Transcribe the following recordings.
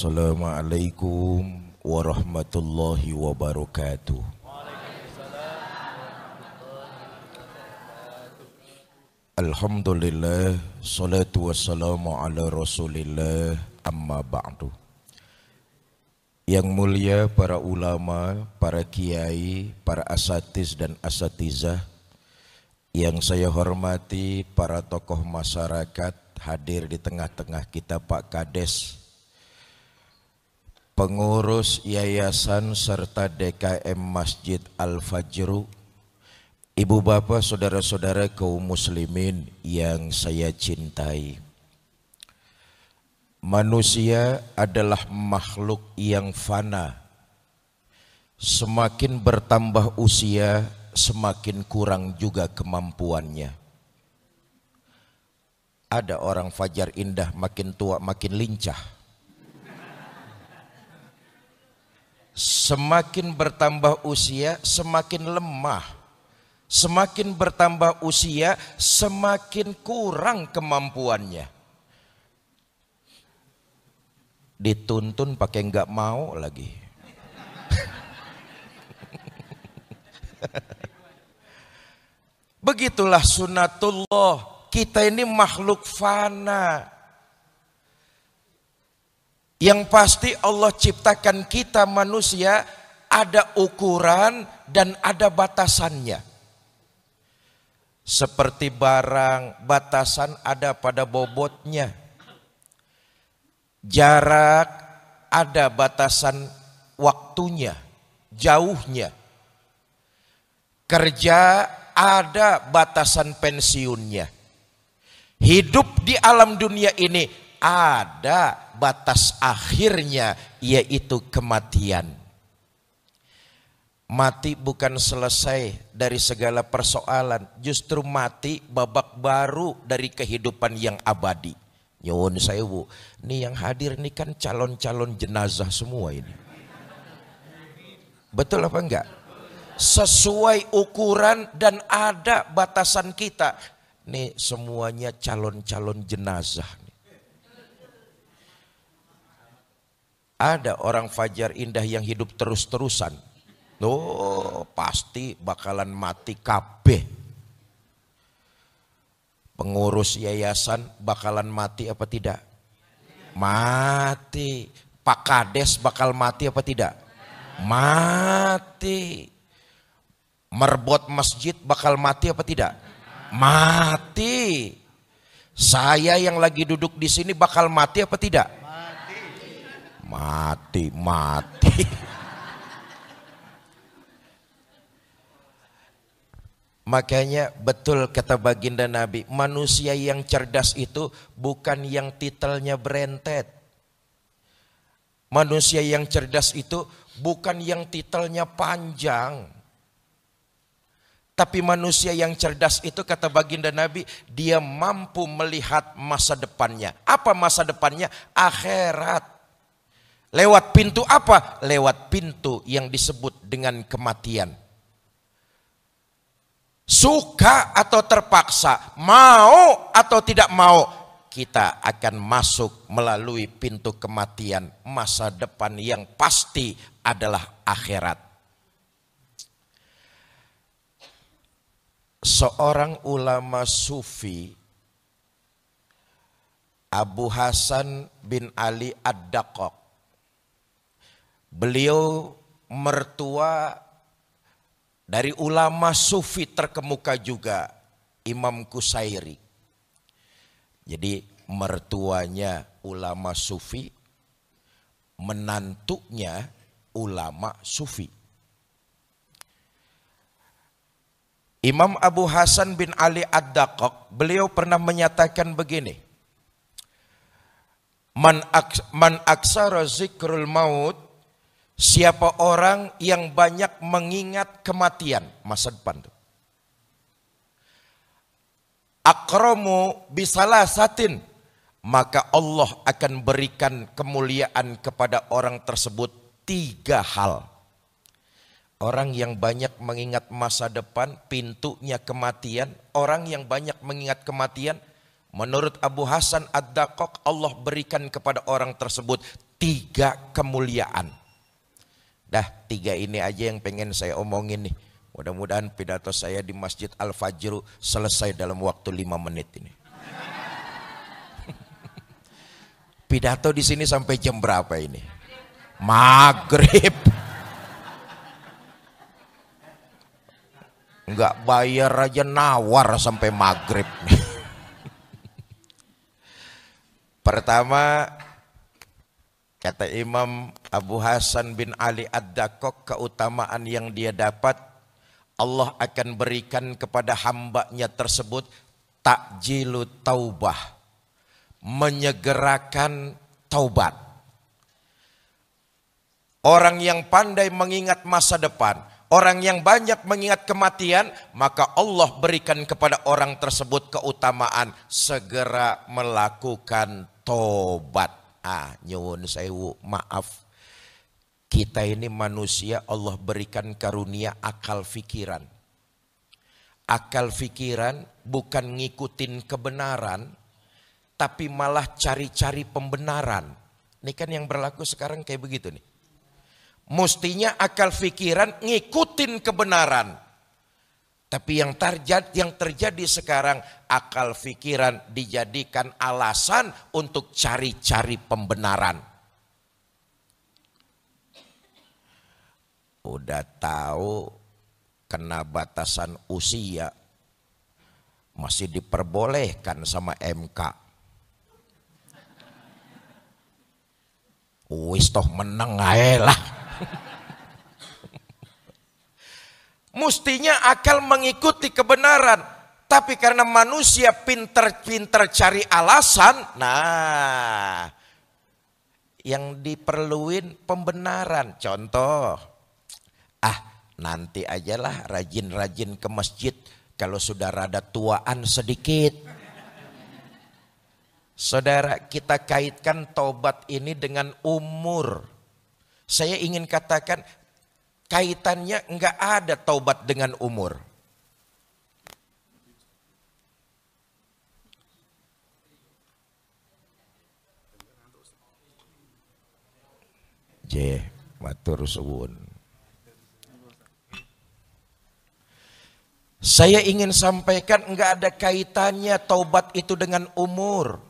Assalamualaikum warahmatullahi wabarakatuh. Alhamdulillah, salatu wassalamu ala rasulillah, amma ba'du. Yang mulia para ulama, para kiai, para asatiz dan asatizah, yang saya hormati para tokoh masyarakat hadir di tengah-tengah kita, Pak Kades, pengurus yayasan serta DKM Masjid Al-Fajru, ibu bapak, saudara-saudara kaum muslimin yang saya cintai. Manusia adalah makhluk yang fana. Semakin bertambah usia, semakin kurang juga kemampuannya. Ada orang fajar indah makin tua makin lincah. Semakin bertambah usia, semakin lemah. Semakin bertambah usia, semakin kurang kemampuannya. Dituntun pakai nggak mau lagi. Begitulah sunatullah. Kita ini makhluk fana. Yang pasti Allah ciptakan kita manusia ada ukuran dan ada batasannya. Seperti barang, batasan ada pada bobotnya. Jarak ada batasan waktunya, jauhnya. Kerja ada batasan pensiunnya. Hidup di alam dunia ini ada batas akhirnya, yaitu kematian. Mati bukan selesai dari segala persoalan, justru mati babak baru dari kehidupan yang abadi. Nyuwun sewu, nih yang hadir nih kan calon-calon jenazah semua ini. Betul apa enggak? Sesuai ukuran dan ada batasan kita. Nih semuanya calon-calon jenazah. Ada orang fajar indah yang hidup terus-terusan. Oh, pasti bakalan mati kabeh. Pengurus yayasan bakalan mati apa tidak? Mati. Pak Kades bakal mati apa tidak? Mati. Merbot masjid bakal mati apa tidak? Mati. Saya yang lagi duduk di sini bakal mati apa tidak? Mati. Makanya betul kata baginda Nabi, manusia yang cerdas itu bukan yang titelnya berentet. Manusia yang cerdas itu bukan yang titelnya panjang. Tapi manusia yang cerdas itu kata baginda Nabi, dia mampu melihat masa depannya. Apa masa depannya? Akhirat. Lewat pintu apa? Lewat pintu yang disebut dengan kematian. Suka atau terpaksa, mau atau tidak mau, kita akan masuk melalui pintu kematian. Masa depan yang pasti adalah akhirat. Seorang ulama sufi, Abu Hasan bin Ali Ad-Daqqaq, beliau mertua dari ulama sufi terkemuka juga, Imam Qusairi. Jadi mertuanya ulama sufi, menantunya ulama sufi. Imam Abu Hasan bin Ali Ad-Daqqaq, beliau pernah menyatakan begini, Man aksara zikrul maut, siapa orang yang banyak mengingat kematian, masa depan tuh. Akramu bisalasatin, maka Allah akan berikan kemuliaan kepada orang tersebut 3 hal. Orang yang banyak mengingat masa depan, pintunya kematian. Orang yang banyak mengingat kematian, menurut Abu Hasan Ad-Daqqaq, Allah berikan kepada orang tersebut 3 kemuliaan. Dah 3 ini aja yang pengen saya omongin nih. Mudah-mudahan pidato saya di Masjid Al-Fajr selesai dalam waktu 5 menit ini. Pidato di sini sampai jam berapa ini? Maghrib. Enggak bayar aja nawar sampai maghrib. Pertama, kata Imam Abu Hasan bin Ali Ad-Dakok, keutamaan yang dia dapat, Allah akan berikan kepada hambanya tersebut takjilu taubah, menyegerakan taubat. Orang yang pandai mengingat masa depan, orang yang banyak mengingat kematian, maka Allah berikan kepada orang tersebut keutamaan segera melakukan tobat. Nyuwun sewu, maaf. Kita ini manusia Allah berikan karunia akal fikiran. Akal fikiran bukan ngikutin kebenaran, tapi malah cari-cari pembenaran. Ini kan yang berlaku sekarang kayak begitu nih. Mestinya akal fikiran ngikutin kebenaran. Tapi yang terjadi sekarang, akal fikiran dijadikan alasan untuk cari-cari pembenaran. Udah tahu kena batasan usia, masih diperbolehkan sama MK. Wis toh meneng ae lah. Mestinya akal mengikuti kebenaran, tapi karena manusia pinter-pinter cari alasan, nah yang diperluin pembenaran. Contoh, nanti ajalah rajin-rajin ke masjid kalau sudah rada tuaan sedikit. Saudara, kita kaitkan taubat ini dengan umur. Saya ingin katakan, kaitannya enggak ada taubat dengan umur. Matur suwun. Saya ingin sampaikan enggak ada kaitannya taubat itu dengan umur.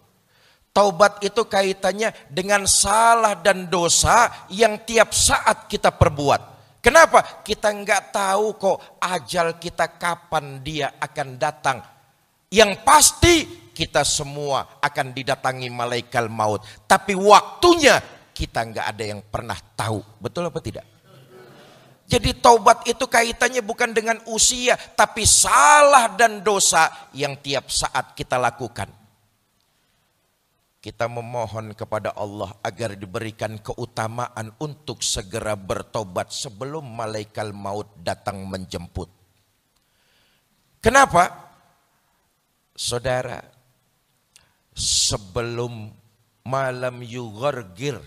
Taubat itu kaitannya dengan salah dan dosa yang tiap saat kita perbuat. Kenapa? Kita enggak tahu kok ajal kita kapan dia akan datang. Yang pasti kita semua akan didatangi malaikat maut. Tapi waktunya kita enggak ada yang pernah tahu. Betul apa tidak? Jadi taubat itu kaitannya bukan dengan usia, tapi salah dan dosa yang tiap saat kita lakukan. Kita memohon kepada Allah agar diberikan keutamaan untuk segera bertobat sebelum malaikat maut datang menjemput. Kenapa? Saudara, sebelum malam yughargir,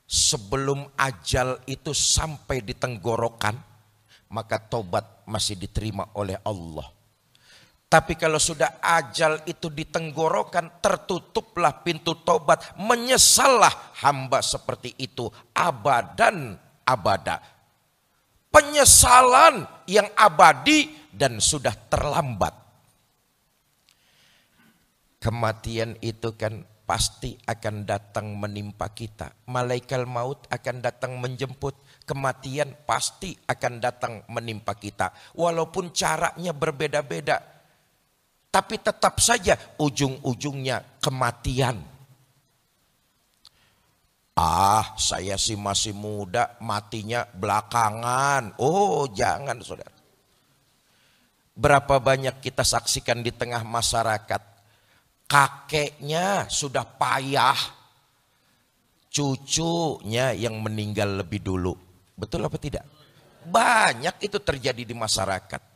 sebelum ajal itu sampai di tenggorokan, maka tobat masih diterima oleh Allah. Tapi kalau sudah ajal itu di tenggorokan, tertutuplah pintu tobat, menyesallah hamba seperti itu abadan abada. Penyesalan yang abadi dan sudah terlambat. Kematian itu kan pasti akan datang menimpa kita. Malaikat maut akan datang menjemput. Kematian pasti akan datang menimpa kita. Walaupun caranya berbeda-beda. Tapi tetap saja ujung-ujungnya kematian. Saya sih masih muda, matinya belakangan. Oh, jangan saudara. Berapa banyak kita saksikan di tengah masyarakat. Kakeknya sudah payah, cucunya yang meninggal lebih dulu. Betul apa tidak? Banyak itu terjadi di masyarakat.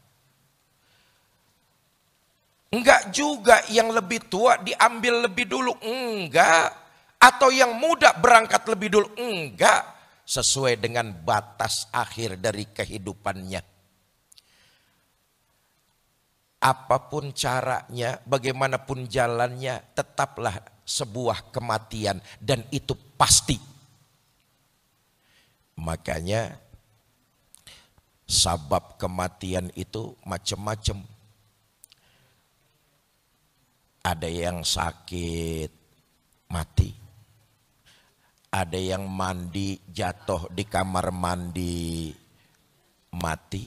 Enggak juga yang lebih tua diambil lebih dulu, enggak. Atau yang muda berangkat lebih dulu, enggak. Sesuai dengan batas akhir dari kehidupannya. Apapun caranya, bagaimanapun jalannya, tetaplah sebuah kematian. Dan itu pasti. Makanya sabab kematian itu macam-macam. Ada yang sakit mati. Ada yang mandi jatuh di kamar mandi mati.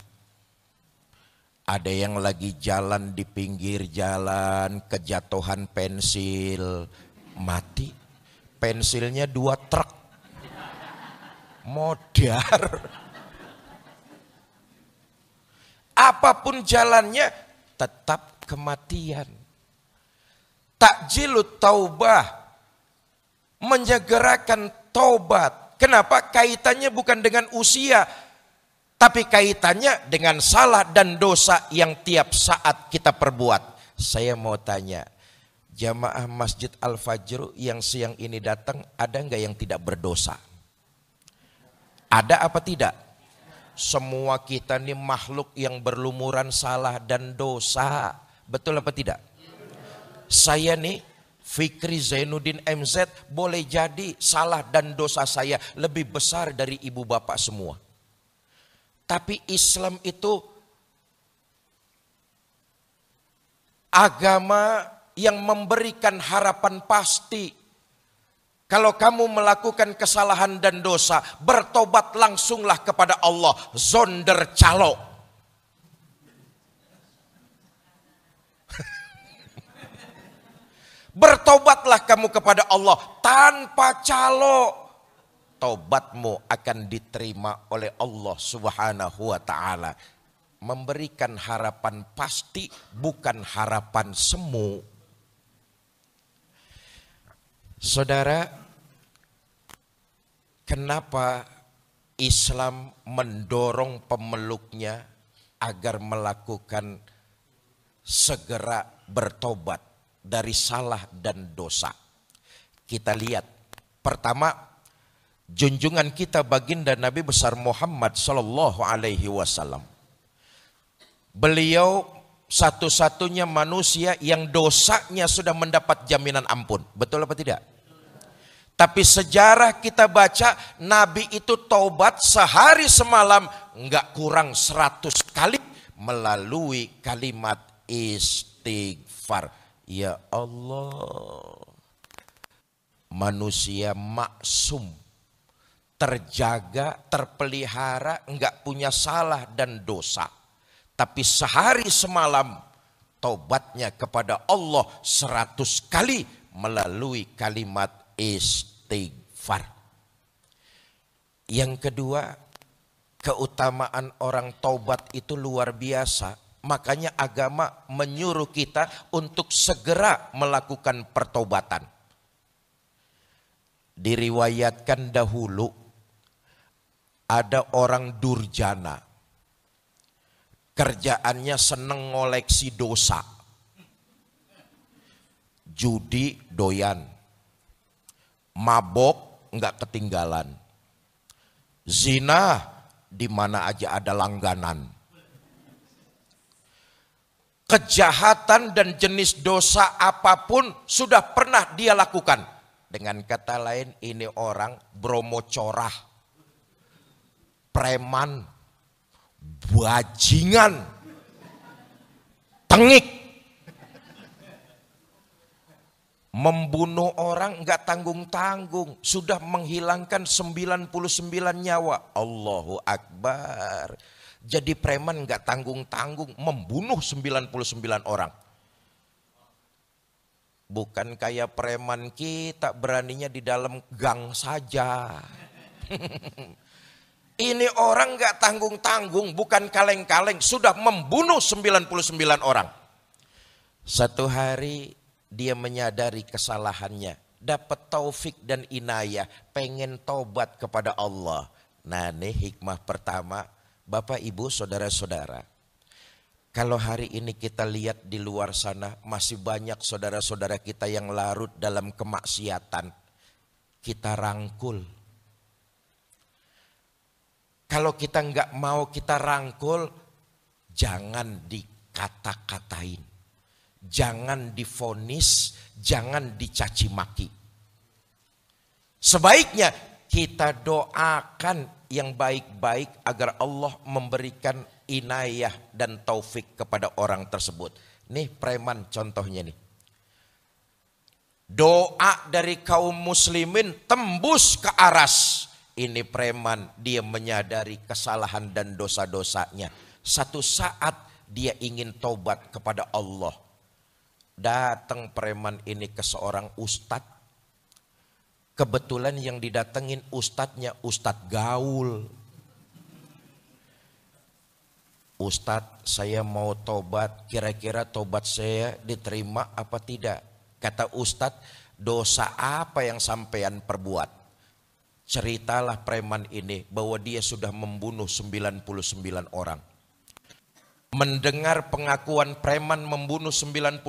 Ada yang lagi jalan di pinggir jalan kejatuhan pensil mati. Pensilnya 2 truk. Modar. Apapun jalannya tetap kematian. Takjilut taubah, menyegerakan taubat. Kenapa? Kaitannya bukan dengan usia, tapi kaitannya dengan salah dan dosa yang tiap saat kita perbuat. Saya mau tanya, jamaah Masjid Al-Fajr yang siang ini datang, ada nggak yang tidak berdosa? Ada apa tidak? Semua kita ini makhluk yang berlumuran salah dan dosa. Betul apa tidak? Saya nih Fikri Zainuddin MZ boleh jadi salah dan dosa saya lebih besar dari ibu bapak semua. Tapi Islam itu agama yang memberikan harapan pasti. Kalau kamu melakukan kesalahan dan dosa, bertobat langsunglah kepada Allah. Zonder calo. Bertobatlah kamu kepada Allah tanpa calo. Taubatmu akan diterima oleh Allah Subhanahu wa ta'ala. Memberikan harapan pasti, bukan harapan semu. Saudara, kenapa Islam mendorong pemeluknya agar melakukan segera bertobat dari salah dan dosa? Kita lihat, pertama, junjungan kita baginda Nabi besar Muhammad sallallahu alaihi wasallam. Beliau satu-satunya manusia yang dosanya sudah mendapat jaminan ampun. Betul apa tidak? Tapi sejarah kita baca, Nabi itu taubat sehari semalam enggak kurang 100 kali melalui kalimat istighfar. Ya Allah, manusia maksum, terjaga, terpelihara, enggak punya salah dan dosa. Tapi sehari semalam taubatnya kepada Allah 100 kali melalui kalimat istighfar. Yang kedua, keutamaan orang taubat itu luar biasa. Makanya agama menyuruh kita untuk segera melakukan pertobatan. Diriwayatkan dahulu ada orang durjana. Kerjaannya seneng ngoleksi dosa. Judi doyan. Mabok enggak ketinggalan. Zina di mana aja ada langganan. Kejahatan dan jenis dosa apapun sudah pernah dia lakukan. Dengan kata lain, ini orang bromo corah, preman, bajingan, tengik, membunuh orang enggak tanggung-tanggung, sudah menghilangkan 99 nyawa. Allahu Akbar. Jadi preman enggak tanggung-tanggung, membunuh 99 orang. Bukan kayak preman kita beraninya di dalam gang saja. Ini orang enggak tanggung-tanggung, bukan kaleng-kaleng, sudah membunuh 99 orang. Satu hari dia menyadari kesalahannya, dapat taufik dan inayah, pengen taubat kepada Allah. Nah, ini hikmah pertama, Bapak, Ibu, saudara-saudara. Kalau hari ini kita lihat di luar sana masih banyak saudara-saudara kita yang larut dalam kemaksiatan. Kita rangkul. Kalau kita enggak mau kita rangkul, jangan dikata-katain. Jangan divonis, jangan dicaci maki. Sebaiknya kita doakan yang baik-baik agar Allah memberikan inayah dan taufik kepada orang tersebut. Nih preman contohnya nih. Doa dari kaum muslimin tembus ke aras. Ini preman, dia menyadari kesalahan dan dosa-dosanya. Satu saat dia ingin taubat kepada Allah. Datang preman ini ke seorang ustadz. Kebetulan yang didatengin ustadznya ustadz gaul. Ustadz, saya mau tobat, kira-kira tobat saya diterima apa tidak? Kata ustadz, dosa apa yang sampean perbuat? Ceritalah preman ini bahwa dia sudah membunuh 99 orang. Mendengar pengakuan preman membunuh 99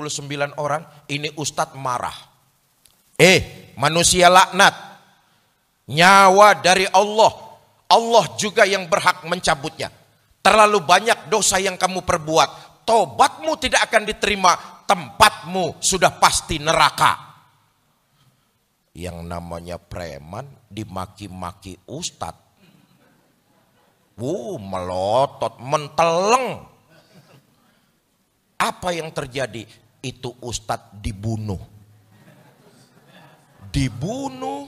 orang, ini ustadz marah. Manusia laknat, nyawa dari Allah, Allah juga yang berhak mencabutnya. Terlalu banyak dosa yang kamu perbuat, tobatmu tidak akan diterima, tempatmu sudah pasti neraka. Yang namanya preman dimaki-maki ustadz, melotot, menteleng. Apa yang terjadi? Itu ustadz dibunuh. Dibunuh,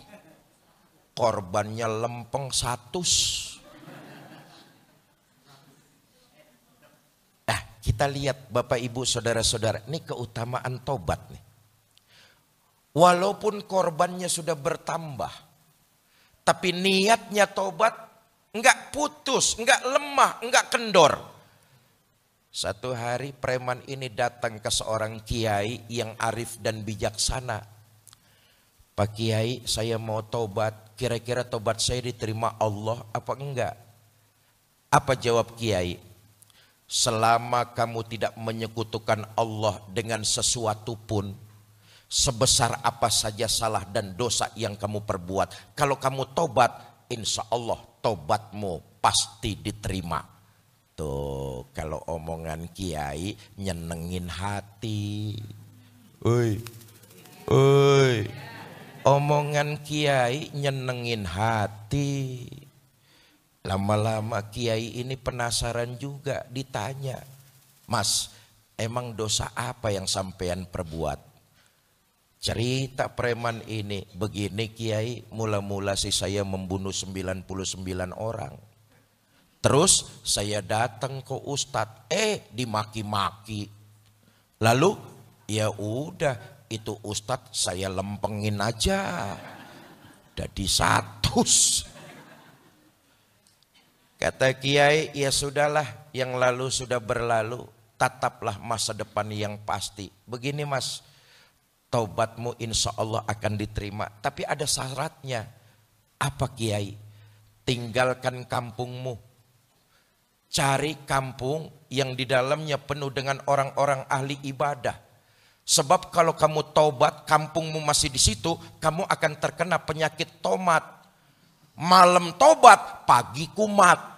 korbannya lempeng 100. Kita lihat Bapak Ibu saudara-saudara, ini keutamaan tobat nih. Walaupun korbannya sudah bertambah, tapi niatnya tobat enggak putus, enggak lemah, enggak kendor. Satu hari preman ini datang ke seorang kiai yang arif dan bijaksana. Pak Kiai, saya mau tobat, kira-kira tobat saya diterima Allah apa enggak? Apa jawab Kiai? Selama kamu tidak menyekutukan Allah dengan sesuatu pun, sebesar apa saja salah dan dosa yang kamu perbuat, kalau kamu tobat, insya Allah tobatmu pasti diterima. Tuh, kalau omongan Kiai nyenengin hati. Omongan Kiai nyenengin hati. Lama-lama Kiai ini penasaran juga, ditanya, Mas, emang dosa apa yang sampean perbuat? Cerita preman ini, begini Kiai, mula-mula sih saya membunuh 99 orang. Terus saya datang ke ustadz, dimaki-maki. Lalu ya udah, itu ustadz saya lempengin aja, jadi 100. Kata Kiai, ya sudahlah, yang lalu sudah berlalu, tataplah masa depan yang pasti. Begini Mas, taubatmu insya Allah akan diterima, tapi ada syaratnya. Apa Kiai? Tinggalkan kampungmu, cari kampung yang di dalamnya penuh dengan orang-orang ahli ibadah. Sebab kalau kamu taubat, kampungmu masih di situ, kamu akan terkena penyakit tomat. Malam taubat, pagi kumat.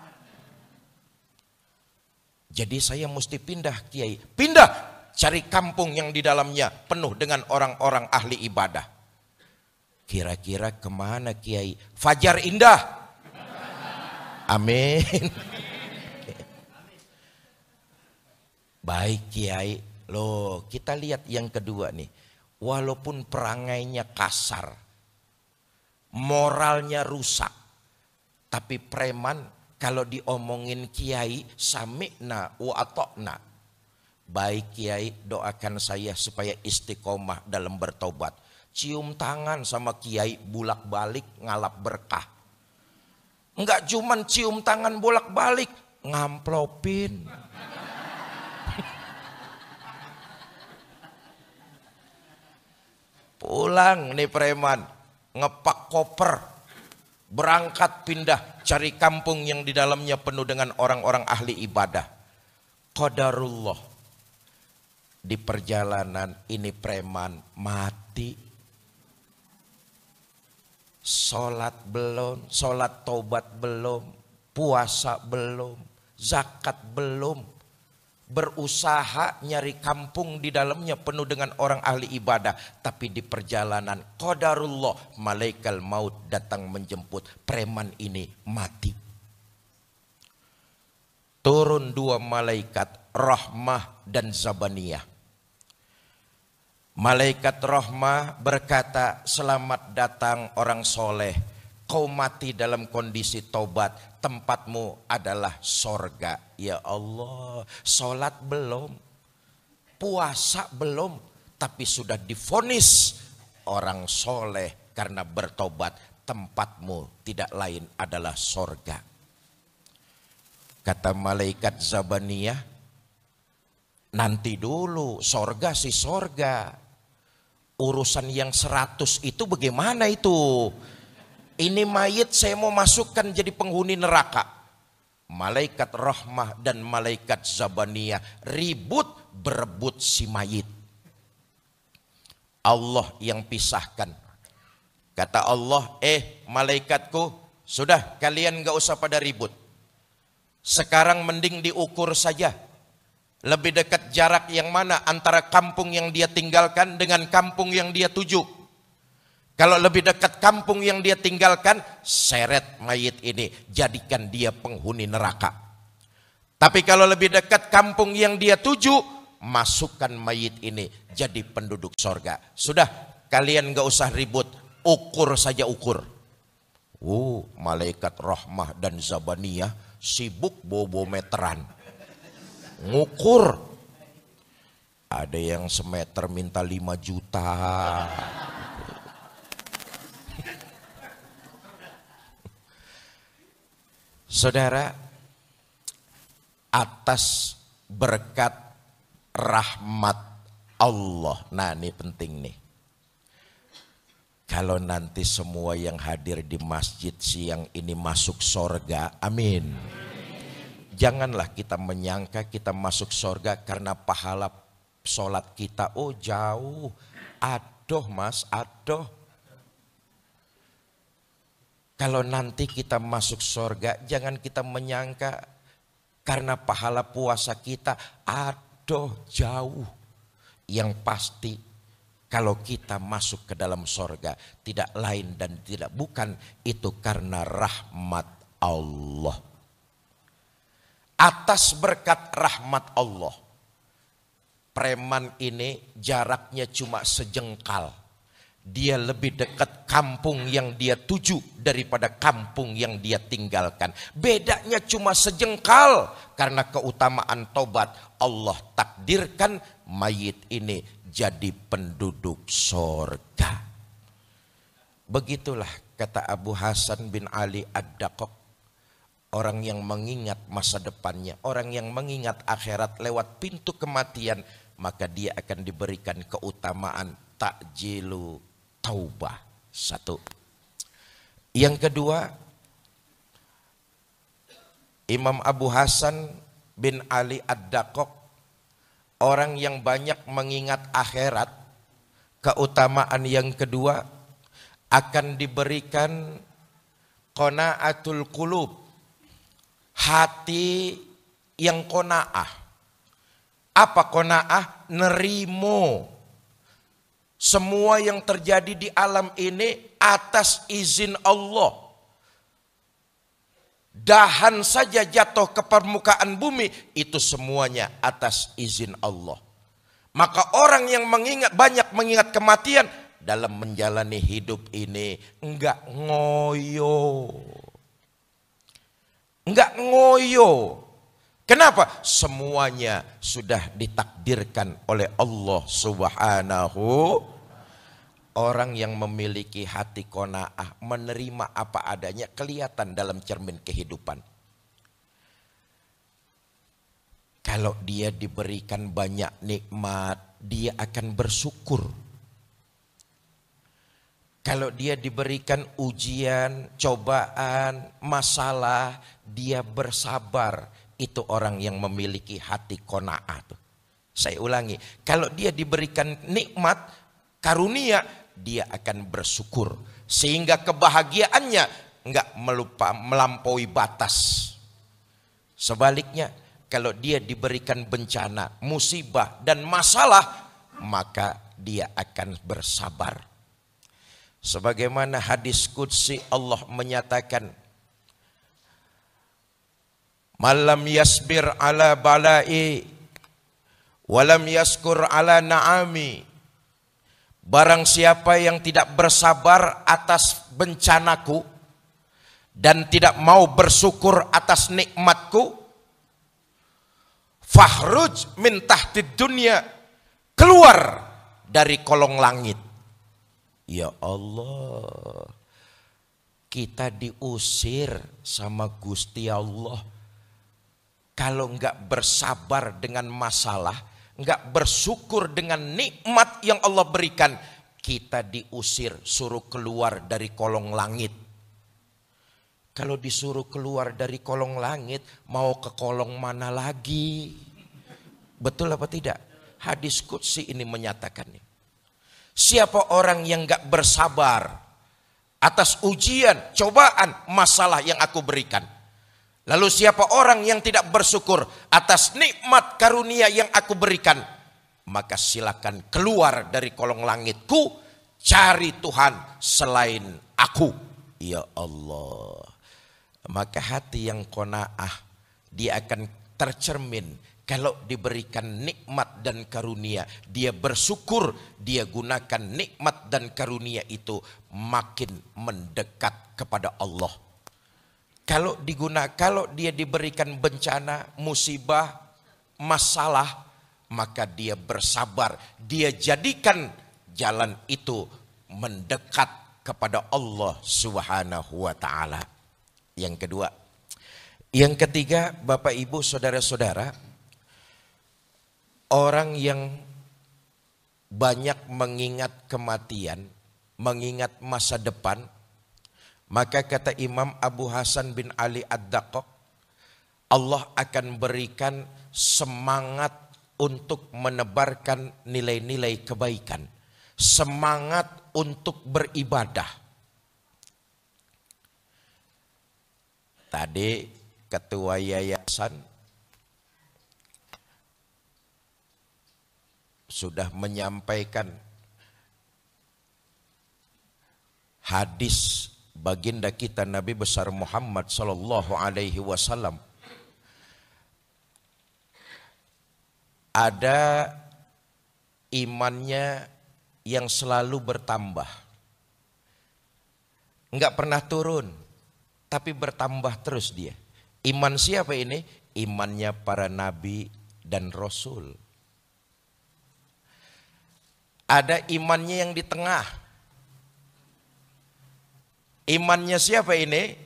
Jadi saya mesti pindah Kiai. Pindah, cari kampung yang di dalamnya penuh dengan orang-orang ahli ibadah. Kira-kira kemana Kiai? Fajar Indah. Amin. Baik Kiai. Loh, kita lihat yang kedua nih. Walaupun perangainya kasar, moralnya rusak, tapi preman kalau diomongin Kiai, sami'na wa ata'na. Baik Kiai, doakan saya supaya istiqomah dalam bertobat. Cium tangan sama Kiai bolak-balik ngalap berkah. Enggak cuman cium tangan bolak-balik, ngamplopin. Pulang nih preman, ngepak koper, berangkat pindah, cari kampung yang di dalamnya penuh dengan orang-orang ahli ibadah. Qadarullah, di perjalanan ini preman mati. Sholat belum, sholat taubat belum, puasa belum, zakat belum. berusaha nyari kampung di dalamnya penuh dengan orang ahli ibadah, tapi di perjalanan qadarullah malaikat maut datang menjemput, preman ini mati. Turun dua malaikat, Rahmah dan Zabaniyah. Malaikat Rahmah berkata, selamat datang orang soleh, kau mati dalam kondisi taubat, tempatmu adalah sorga. Ya Allah, sholat belum, puasa belum, tapi sudah divonis orang soleh karena bertobat, tempatmu tidak lain adalah sorga. Kata malaikat Zabaniyah, nanti dulu, sorga sih sorga, urusan yang 100 itu bagaimana itu? Ini mayit saya mau masukkan jadi penghuni neraka. Malaikat Rahmah dan malaikat Zabaniyah ribut berebut si mayit. Allah yang pisahkan. Kata Allah, malaikatku, sudah kalian gak usah pada ribut. Sekarang mending diukur saja. Lebih dekat jarak yang mana antara kampung yang dia tinggalkan dengan kampung yang dia tuju. Kalau lebih dekat kampung yang dia tinggalkan, seret mayit ini, jadikan dia penghuni neraka. Tapi kalau lebih dekat kampung yang dia tuju, masukkan mayit ini jadi penduduk sorga. Sudah, kalian gak usah ribut, ukur saja ukur. Malaikat Rahmah dan Zabaniyah sibuk bobo meteran. Ngukur. Ada yang semeter minta 5 juta. Saudara, atas berkat rahmat Allah. Nah, ini penting nih. Kalau nanti semua yang hadir di masjid siang ini masuk sorga, amin. Janganlah kita menyangka kita masuk sorga karena pahala sholat kita. Oh jauh, adoh mas, adoh. Kalau nanti kita masuk sorga, jangan kita menyangka karena pahala puasa kita, aduh jauh. Yang pasti kalau kita masuk ke dalam sorga, tidak lain dan tidak bukan itu karena rahmat Allah. Atas berkat rahmat Allah, preman ini jaraknya cuma sejengkal. Dia lebih dekat kampung yang dia tuju daripada kampung yang dia tinggalkan. Bedanya cuma sejengkal. Karena keutamaan tobat, Allah takdirkan mayit ini jadi penduduk sorga. Begitulah kata Abu Hasan bin Ali Ad-Daqaq. Orang yang mengingat masa depannya, orang yang mengingat akhirat lewat pintu kematian, maka dia akan diberikan keutamaan takjilu taubah. Satu. Yang kedua, Imam Abu Hasan bin Ali Ad-Daqaq, orang yang banyak mengingat akhirat, keutamaan yang kedua akan diberikan qanaatul qulub, hati yang qanaah. Apa qanaah? Nerimo semua yang terjadi di alam ini atas izin Allah. Dahan saja jatuh ke permukaan bumi, itu semuanya atas izin Allah. Maka orang yang banyak mengingat kematian dalam menjalani hidup ini enggak ngoyo. Enggak ngoyo. Kenapa? Semuanya sudah ditakdirkan oleh Allah Subhanahu. Orang yang memiliki hati qanaah, menerima apa adanya, kelihatan dalam cermin kehidupan. Kalau dia diberikan banyak nikmat, dia akan bersyukur. Kalau dia diberikan ujian, cobaan, masalah, dia bersabar. Itu orang yang memiliki hati qanaah. Saya ulangi, kalau dia diberikan nikmat, karunia, dia akan bersyukur. Sehingga kebahagiaannya enggak melampaui batas. Sebaliknya, kalau dia diberikan bencana, musibah dan masalah, maka dia akan bersabar. Sebagaimana hadis qudsi Allah menyatakan, "Malam yasbir ala balai walam yaskur ala na'ami." Barang siapa yang tidak bersabar atas bencanaku dan tidak mau bersyukur atas nikmatku, fahruj min tahtid dunya, keluar dari kolong langit. Ya Allah, kita diusir sama Gusti Allah. Kalau enggak bersabar dengan masalah, enggak bersyukur dengan nikmat yang Allah berikan, kita diusir, suruh keluar dari kolong langit. Kalau disuruh keluar dari kolong langit, mau ke kolong mana lagi? Betul apa tidak? Hadis qudsi ini menyatakannya. Siapa orang yang enggak bersabar atas ujian, cobaan, masalah yang aku berikan, lalu siapa orang yang tidak bersyukur atas nikmat karunia yang aku berikan, maka silakan keluar dari kolong langitku, cari Tuhan selain aku. Ya Allah. Maka hati yang qanaah, dia akan tercermin kalau diberikan nikmat dan karunia, dia bersyukur, dia gunakan nikmat dan karunia itu makin mendekat kepada Allah. Kalau dia diberikan bencana, musibah, masalah, maka dia bersabar, dia jadikan jalan itu mendekat kepada Allah Subhanahu wa taala. Yang kedua, yang ketiga, Bapak Ibu, saudara-saudara, orang yang banyak mengingat kematian, mengingat masa depan, maka kata Imam Abu Hasan bin Ali Ad-Daqqaq, Allah akan berikan semangat untuk menebarkan nilai-nilai kebaikan, semangat untuk beribadah. Tadi ketua yayasan sudah menyampaikan hadis baginda kita Nabi besar Muhammad sallallahu alaihi wasallam. Ada imannya yang selalu bertambah, enggak pernah turun, tapi bertambah terus dia. Iman siapa ini? Imannya para nabi dan rasul. Ada imannya yang di tengah. Imannya siapa ini?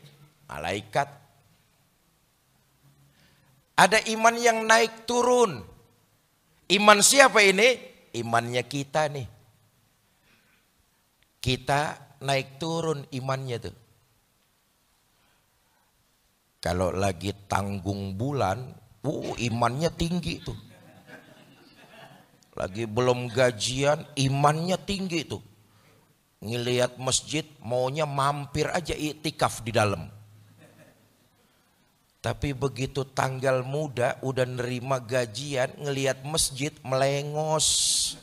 Malaikat. Ada iman yang naik turun. Iman siapa ini? Imannya kita nih. Kita naik turun imannya tuh. Kalau lagi tanggung bulan, imannya tinggi tuh. Lagi belum gajian, imannya tinggi tuh. Ngelihat masjid, maunya mampir aja iktikaf di dalam. Tapi begitu tanggal muda, udah nerima gajian, ngelihat masjid, melengos.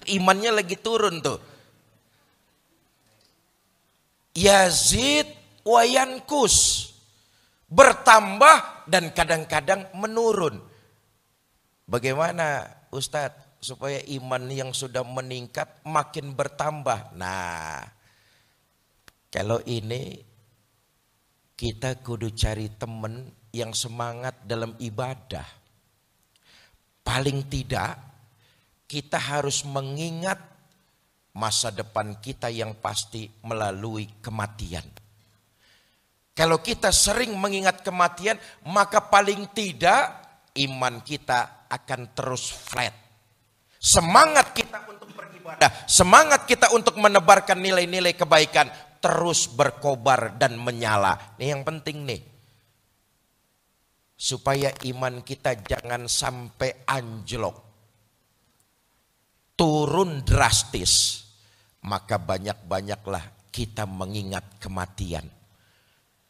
Imannya lagi turun tuh. Yazid wa yankus. Bertambah dan kadang-kadang menurun. Bagaimana Ustadz supaya iman yang sudah meningkat makin bertambah? Nah, kalau ini kita kudu cari temen yang semangat dalam ibadah. Paling tidak kita harus mengingat masa depan kita yang pasti melalui kematian. Kalau kita sering mengingat kematian, maka paling tidak iman kita akan terus flat. Semangat kita untuk beribadah, semangat kita untuk menebarkan nilai-nilai kebaikan terus berkobar dan menyala. Ini yang penting nih. Supaya iman kita jangan sampai anjlok, turun drastis, maka banyak-banyaklah kita mengingat kematian.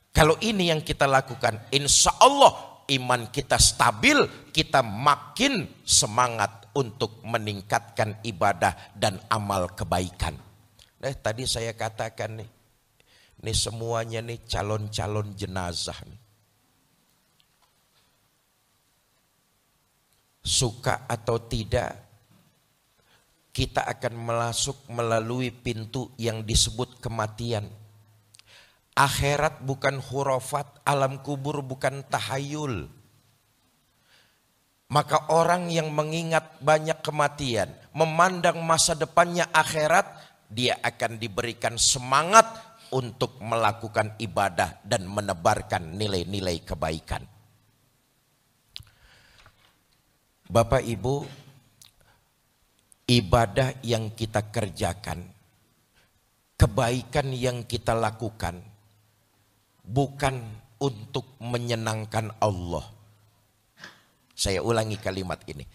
Kalau ini yang kita lakukan, insya Allah iman kita stabil, kita makin semangat untuk meningkatkan ibadah dan amal kebaikan. Nah, tadi saya katakan nih semuanya nih calon-calon jenazah nih. Suka atau tidak, kita akan masuk melalui pintu yang disebut kematian. Akhirat bukan khurafat, alam kubur bukan tahayul. Maka orang yang mengingat banyak kematian, memandang masa depannya akhirat, dia akan diberikan semangat untuk melakukan ibadah dan menebarkan nilai-nilai kebaikan. Bapak Ibu, ibadah yang kita kerjakan, kebaikan yang kita lakukan, bukan untuk menyenangkan Allah. Saya ulangi kalimat ini.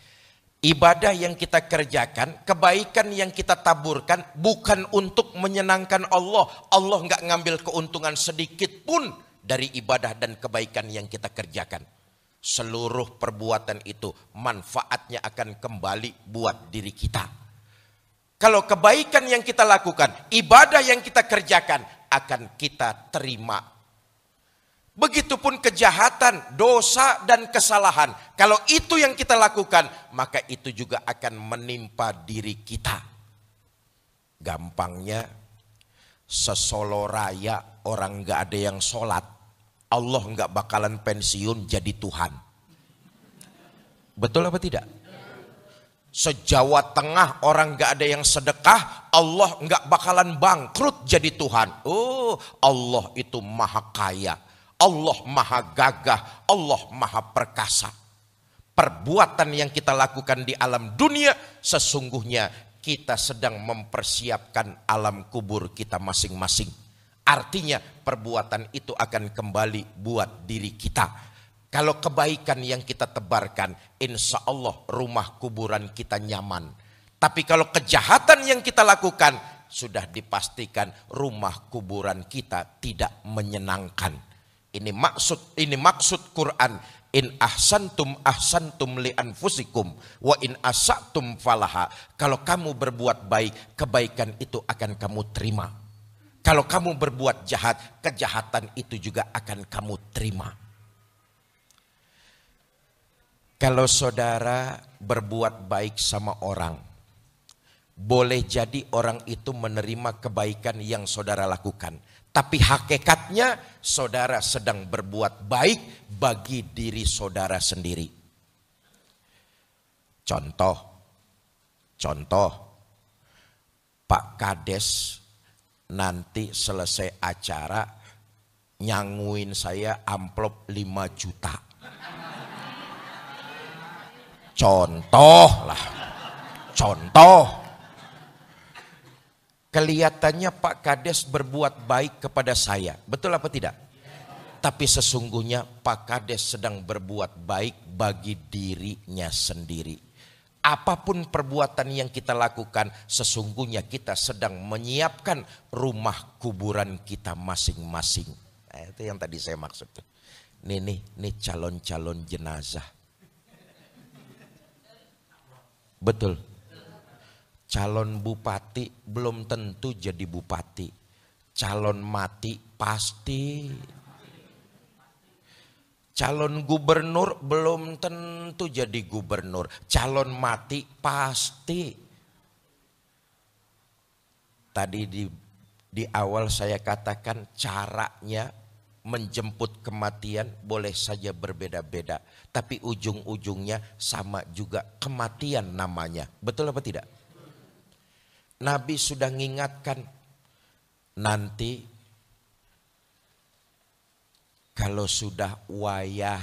Ibadah yang kita kerjakan, kebaikan yang kita taburkan, bukan untuk menyenangkan Allah. Allah nggak ngambil keuntungan sedikit pun dari ibadah dan kebaikan yang kita kerjakan. Seluruh perbuatan itu manfaatnya akan kembali buat diri kita. Kalau kebaikan yang kita lakukan, ibadah yang kita kerjakan akan kita terima. Begitupun kejahatan, dosa dan kesalahan. Kalau itu yang kita lakukan, maka itu juga akan menimpa diri kita. Gampangnya, sesolo raya orang gak ada yang sholat, Allah nggak bakalan pensiun jadi Tuhan. Betul apa tidak? Sejawa Tengah orang nggak ada yang sedekah, Allah nggak bakalan bangkrut jadi Tuhan. Oh, Allah itu maha kaya, Allah maha gagah, Allah maha perkasa. Perbuatan yang kita lakukan di alam dunia, sesungguhnya kita sedang mempersiapkan alam kubur kita masing-masing. Artinya perbuatan itu akan kembali buat diri kita. Kalau kebaikan yang kita tebarkan, insya Allah rumah kuburan kita nyaman. Tapi kalau kejahatan yang kita lakukan, sudah dipastikan rumah kuburan kita tidak menyenangkan. Ini maksud Quran. In ahsantum ahsantum li anfusikum wa in asatum falaha. Kalau kamu berbuat baik, kebaikan itu akan kamu terima. Kalau kamu berbuat jahat, kejahatan itu juga akan kamu terima. Kalau saudara berbuat baik sama orang, boleh jadi orang itu menerima kebaikan yang saudara lakukan. Tapi hakikatnya saudara sedang berbuat baik bagi diri saudara sendiri. Contoh, Pak Kades nanti selesai acara nyanguin saya amplop 5 juta. Contoh. Kelihatannya Pak Kades berbuat baik kepada saya. Betul apa tidak? Tapi sesungguhnya Pak Kades sedang berbuat baik bagi dirinya sendiri. Apapun perbuatan yang kita lakukan, sesungguhnya kita sedang menyiapkan rumah kuburan kita masing-masing. Nah, itu yang tadi saya maksud. Nih calon-calon jenazah. Betul. Calon bupati belum tentu jadi bupati. Calon mati pasti. Calon gubernur belum tentu jadi gubernur. Calon mati pasti. Tadi di awal saya katakan caranya menjemput kematian boleh saja berbeda-beda. Tapi ujung-ujungnya sama juga, kematian namanya. Betul apa tidak? Nabi sudah mengingatkan nanti kalau sudah wayah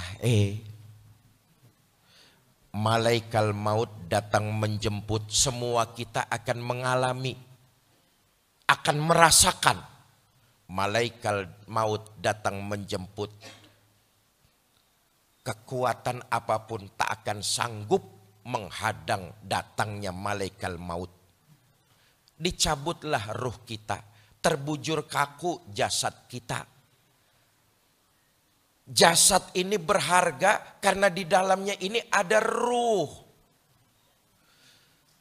malaikat maut datang menjemput, semua kita akan mengalami, akan merasakan malaikat maut datang menjemput. Kekuatan apapun tak akan sanggup menghadang datangnya malaikat maut. Dicabutlah ruh kita, terbujur kaku jasad kita. Jasad ini berharga karena di dalamnya ini ada ruh.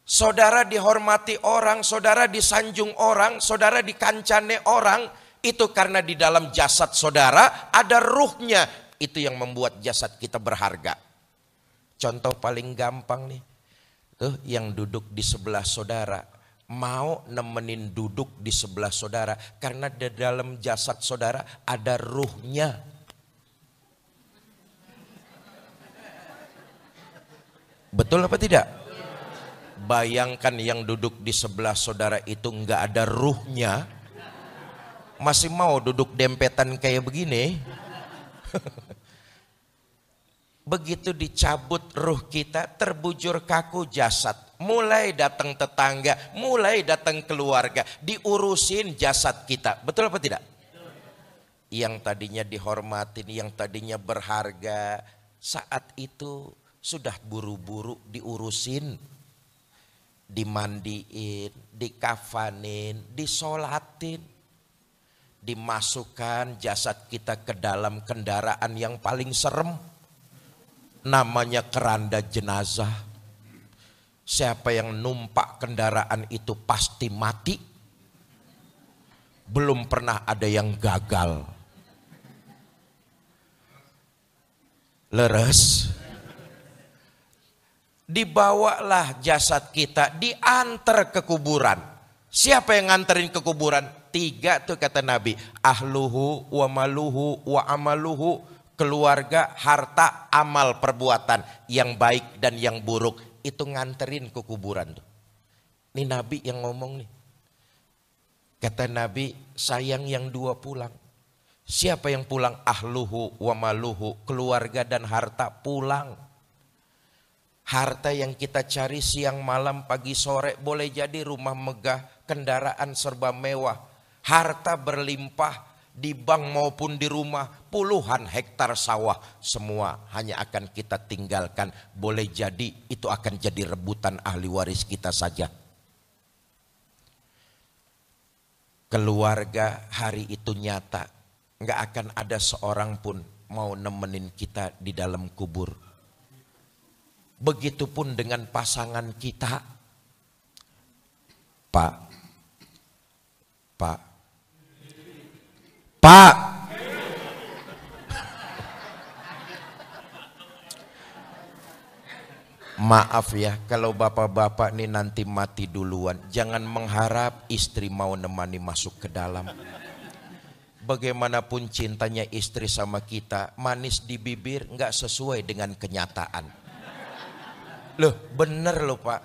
Saudara dihormati orang, saudara disanjung orang, saudara dikancane orang, itu karena di dalam jasad saudara ada ruhnya. Itu yang membuat jasad kita berharga. Contoh paling gampang nih, tuh yang duduk di sebelah saudara, mau nemenin duduk di sebelah saudara karena di dalam jasad saudara ada ruhnya. Betul apa tidak? Bayangkan yang duduk di sebelah saudara itu nggak ada ruhnya, masih mau duduk dempetan kayak begini. Begitu dicabut ruh kita, terbujur kaku jasad. Mulai datang tetangga, mulai datang keluarga, diurusin jasad kita. Betul apa tidak? Yang tadinya dihormatin, yang tadinya berharga, saat itu sudah buru-buru diurusin, dimandiin, dikafanin, disolatin, dimasukkan jasad kita ke dalam kendaraan yang paling serem, namanya keranda jenazah. Siapa yang numpak kendaraan itu pasti mati. Belum pernah ada yang gagal. Leres. Dibawalah jasad kita, diantar ke kuburan. Siapa yang nganterin ke kuburan? 3 tuh kata Nabi. Ahluhu wa maluhu wa amaluhu. Keluarga, harta, amal, perbuatan. Yang baik dan yang buruk. Itu nganterin ke kuburan tuh. Ini Nabi yang ngomong nih. Kata Nabi, sayang yang 2 pulang. Siapa yang pulang? Ahluhu wa maluhu. Keluarga dan harta pulang. Harta yang kita cari siang malam pagi sore, boleh jadi rumah megah, kendaraan serba mewah, harta berlimpah di bank maupun di rumah, puluhan hektar sawah, semua hanya akan kita tinggalkan. Boleh jadi itu akan jadi rebutan ahli waris kita saja. Keluarga hari itu nyata, nggak akan ada seorang pun mau nemenin kita di dalam kubur. Begitupun dengan pasangan kita. Pak. Maaf ya kalau bapak-bapak nih nanti mati duluan. Jangan mengharap istri mau nemani masuk ke dalam. Bagaimanapun cintanya istri sama kita, manis di bibir nggak sesuai dengan kenyataan. Loh bener loh Pak,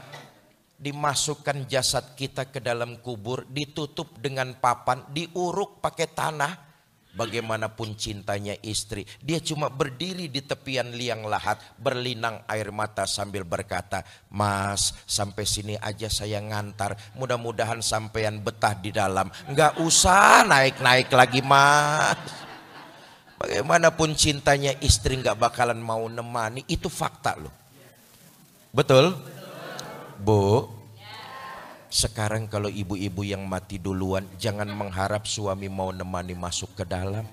dimasukkan jasad kita ke dalam kubur, ditutup dengan papan, diuruk pakai tanah. Bagaimanapun cintanya istri, dia cuma berdiri di tepian liang lahat, berlinang air mata sambil berkata, Mas sampai sini aja saya ngantar, mudah-mudahan sampean betah di dalam, nggak usah naik-naik lagi Mas. Bagaimanapun cintanya istri nggak bakalan mau nemani, itu fakta loh. Betul? Bu, sekarang kalau ibu-ibu yang mati duluan, jangan mengharap suami mau nemani masuk ke dalam.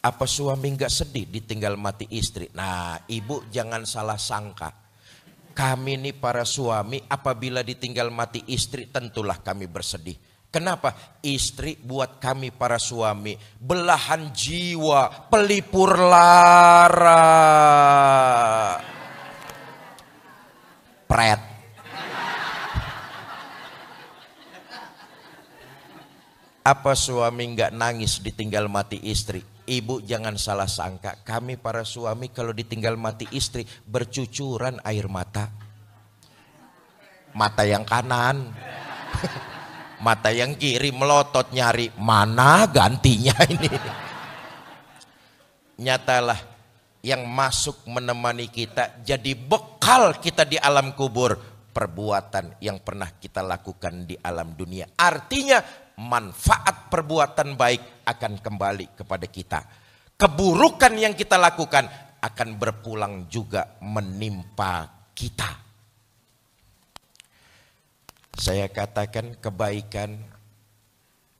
Apa suami nggak sedih ditinggal mati istri? Nah, ibu jangan salah sangka. Kami nih para suami apabila ditinggal mati istri tentulah kami bersedih. Kenapa? Istri buat kami para suami belahan jiwa, pelipur lara. Pret. Apa suami nggak nangis ditinggal mati istri? Ibu jangan salah sangka, kami para suami kalau ditinggal mati istri bercucuran air mata. Mata yang kanan, mata yang kiri melotot nyari mana gantinya ini. Nyatalah yang masuk menemani kita jadi bekal kita di alam kubur, perbuatan yang pernah kita lakukan di alam dunia. Artinya manfaat perbuatan baik akan kembali kepada kita. Keburukan yang kita lakukan akan berpulang juga menimpa kita. Saya katakan kebaikan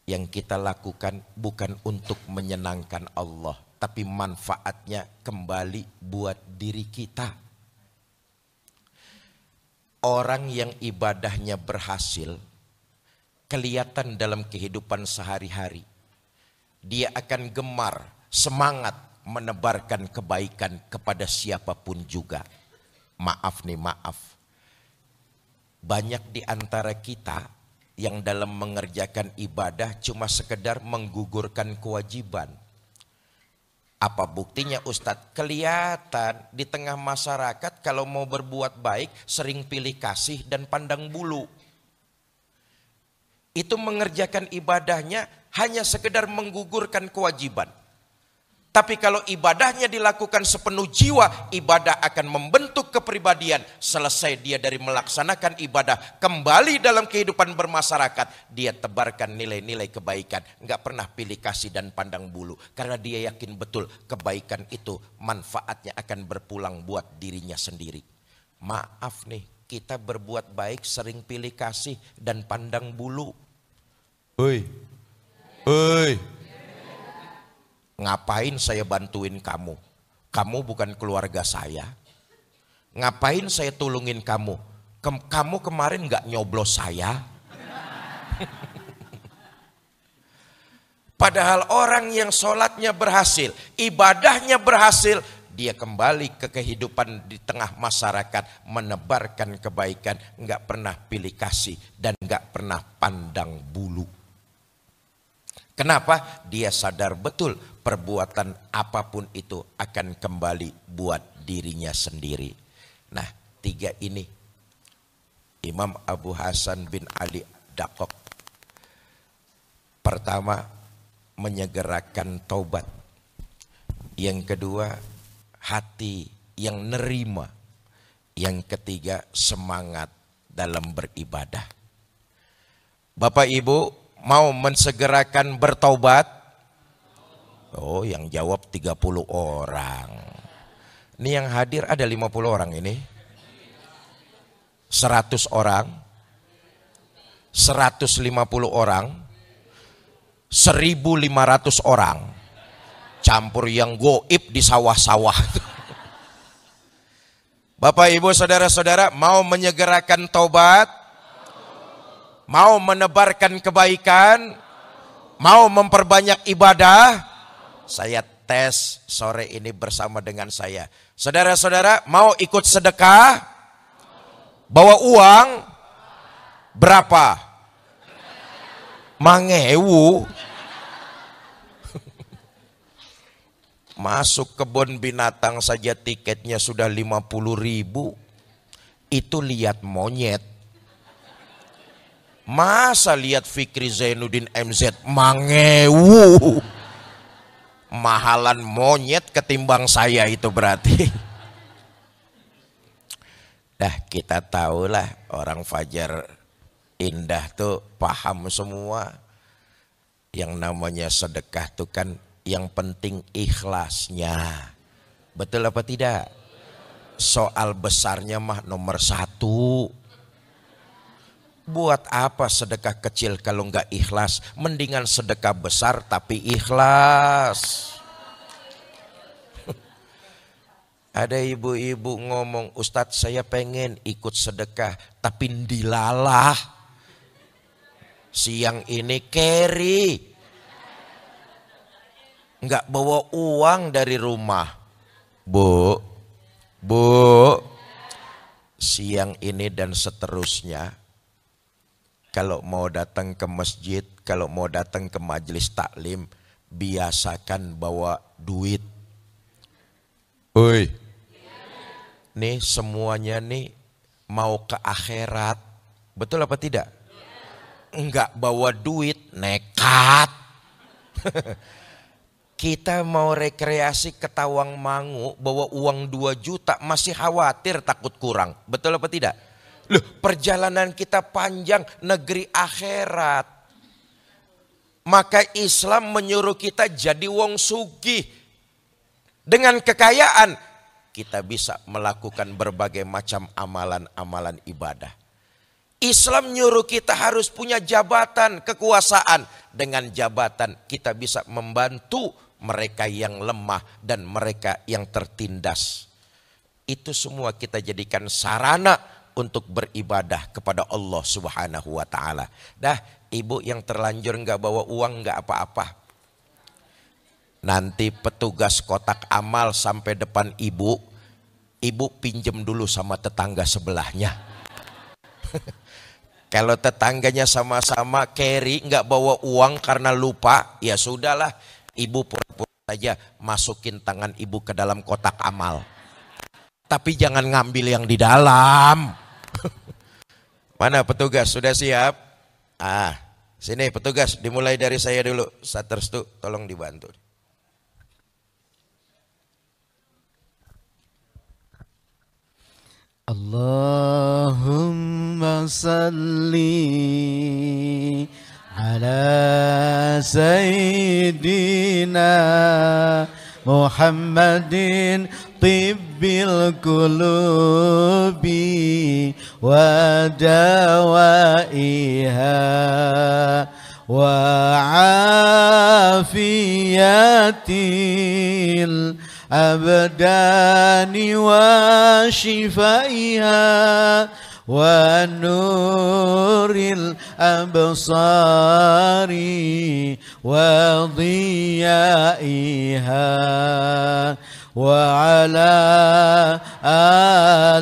yang kita lakukan bukan untuk menyenangkan Allah, tapi manfaatnya kembali buat diri kita. Orang yang ibadahnya berhasil, kelihatan dalam kehidupan sehari-hari. Dia akan gemar, semangat menebarkan kebaikan kepada siapapun juga. Maaf nih, maaf. Banyak di antara kita yang dalam mengerjakan ibadah cuma sekedar menggugurkan kewajiban. Apa buktinya Ustadz? Kelihatan di tengah masyarakat kalau mau berbuat baik sering pilih kasih dan pandang bulu. Itu mengerjakan ibadahnya hanya sekedar menggugurkan kewajiban. Tapi kalau ibadahnya dilakukan sepenuh jiwa, ibadah akan membentuk kepribadian. Selesai dia dari melaksanakan ibadah, kembali dalam kehidupan bermasyarakat, dia tebarkan nilai-nilai kebaikan. Enggak pernah pilih kasih dan pandang bulu. Karena dia yakin betul kebaikan itu manfaatnya akan berpulang buat dirinya sendiri. Maaf nih, kita berbuat baik sering pilih kasih dan pandang bulu. Hei, hei. Ngapain saya bantuin kamu? Kamu bukan keluarga saya. Ngapain saya tolongin kamu? Kamu kemarin gak nyoblos saya. Padahal orang yang sholatnya berhasil, ibadahnya berhasil, dia kembali ke kehidupan di tengah masyarakat, menebarkan kebaikan, gak pernah pilih kasih dan gak pernah pandang bulu. Kenapa? Dia sadar betul perbuatan apapun itu akan kembali buat dirinya sendiri. Nah, 3 ini Imam Abu Hasan bin Ali Daqqaq. Pertama, menyegerakan taubat. Yang kedua, hati yang nerima. Yang ketiga, semangat dalam beribadah. Bapak Ibu mau mensegerakan bertaubat? Oh, yang jawab 30 orang. Ini yang hadir ada 50 orang ini. 100 orang. 150 orang. 1.500 orang. Campur yang goib di sawah-sawah. Bapak Ibu saudara-saudara mau menyegerakan taubat? Mau menebarkan kebaikan? Mau memperbanyak ibadah? Saya tes sore ini bersama dengan saya. Saudara-saudara mau ikut sedekah? Bawa uang? Berapa? Mangewu. Masuk kebun binatang saja tiketnya sudah 50.000. Itu lihat monyet. Masa lihat Fikri Zainuddin MZ mangewu. Mahalan monyet ketimbang saya itu berarti. Dah kita tahulah orang Fajar Indah tuh paham semua. Yang namanya sedekah tuh kan yang penting ikhlasnya. Betul apa tidak? Soal besarnya mah nomor 1. Buat apa sedekah kecil kalau nggak ikhlas? Mendingan sedekah besar tapi ikhlas. Ada ibu-ibu ngomong, Ustadz saya pengen ikut sedekah tapi dilalah. Siang ini carry. Nggak bawa uang dari rumah. Bu, siang ini dan seterusnya. Kalau mau datang ke masjid, kalau mau datang ke majelis taklim, biasakan bawa duit. Oi, nih semuanya nih mau ke akhirat, betul apa tidak? Enggak bawa duit, nekat. Kita mau rekreasi ke Tawangmangu, bawa uang 2 juta, masih khawatir takut kurang, betul apa tidak? Loh, perjalanan kita panjang, negeri akhirat. Maka Islam menyuruh kita jadi wong sugih. Dengan kekayaan kita bisa melakukan berbagai macam amalan-amalan ibadah. Islam nyuruh kita harus punya jabatan, kekuasaan. Dengan jabatan kita bisa membantu mereka yang lemah dan mereka yang tertindas. Itu semua kita jadikan sarana untuk beribadah kepada Allah Subhanahu wa taala. Dah, ibu yang terlanjur nggak bawa uang nggak apa-apa. Nanti petugas kotak amal sampai depan ibu, ibu pinjem dulu sama tetangga sebelahnya. Kalau tetangganya sama-sama carry nggak bawa uang karena lupa, ya sudahlah, ibu pura-pura saja masukin tangan ibu ke dalam kotak amal. Tapi jangan ngambil yang di dalam. Mana petugas, sudah siap? Sini petugas, dimulai dari saya dulu. Saterstu, tolong dibantu. Allahumma salli ala Sayyidina Muhammadin tibbil qulubi wa dawaiha wa afiyatil abdani wa shifaiha wa nuril absari wa dhiyaiha wa ala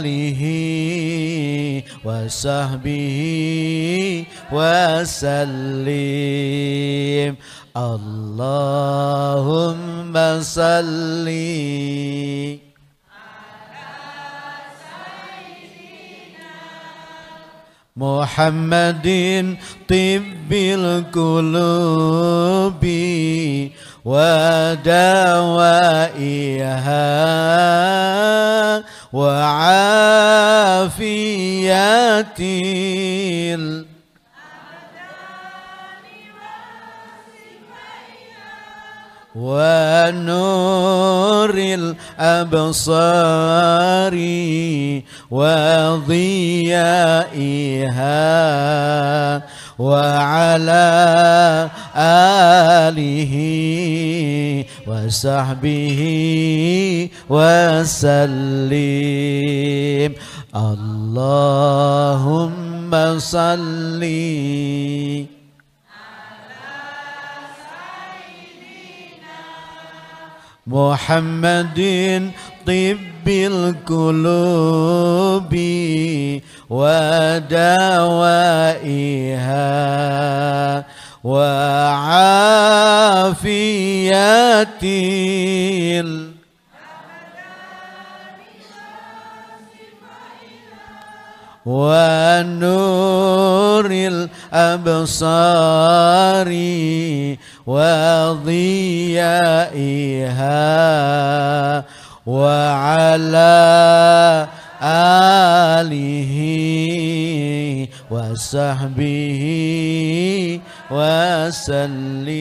alihi wa sahbihi wa sallim. Allahumma salli Muhammadin tibbil qulubi wa dawaiha wa afiyatil wa nuril absari wa dhiyaiha wa ala alihi wa sahbihi wa sallim. Allahumma salli Muhammadin tibbil qulubi wa dawaiha wa afiyatil wa nuril absari wa dhiyaiha wa ala alihi wa sahbihi wa sallim.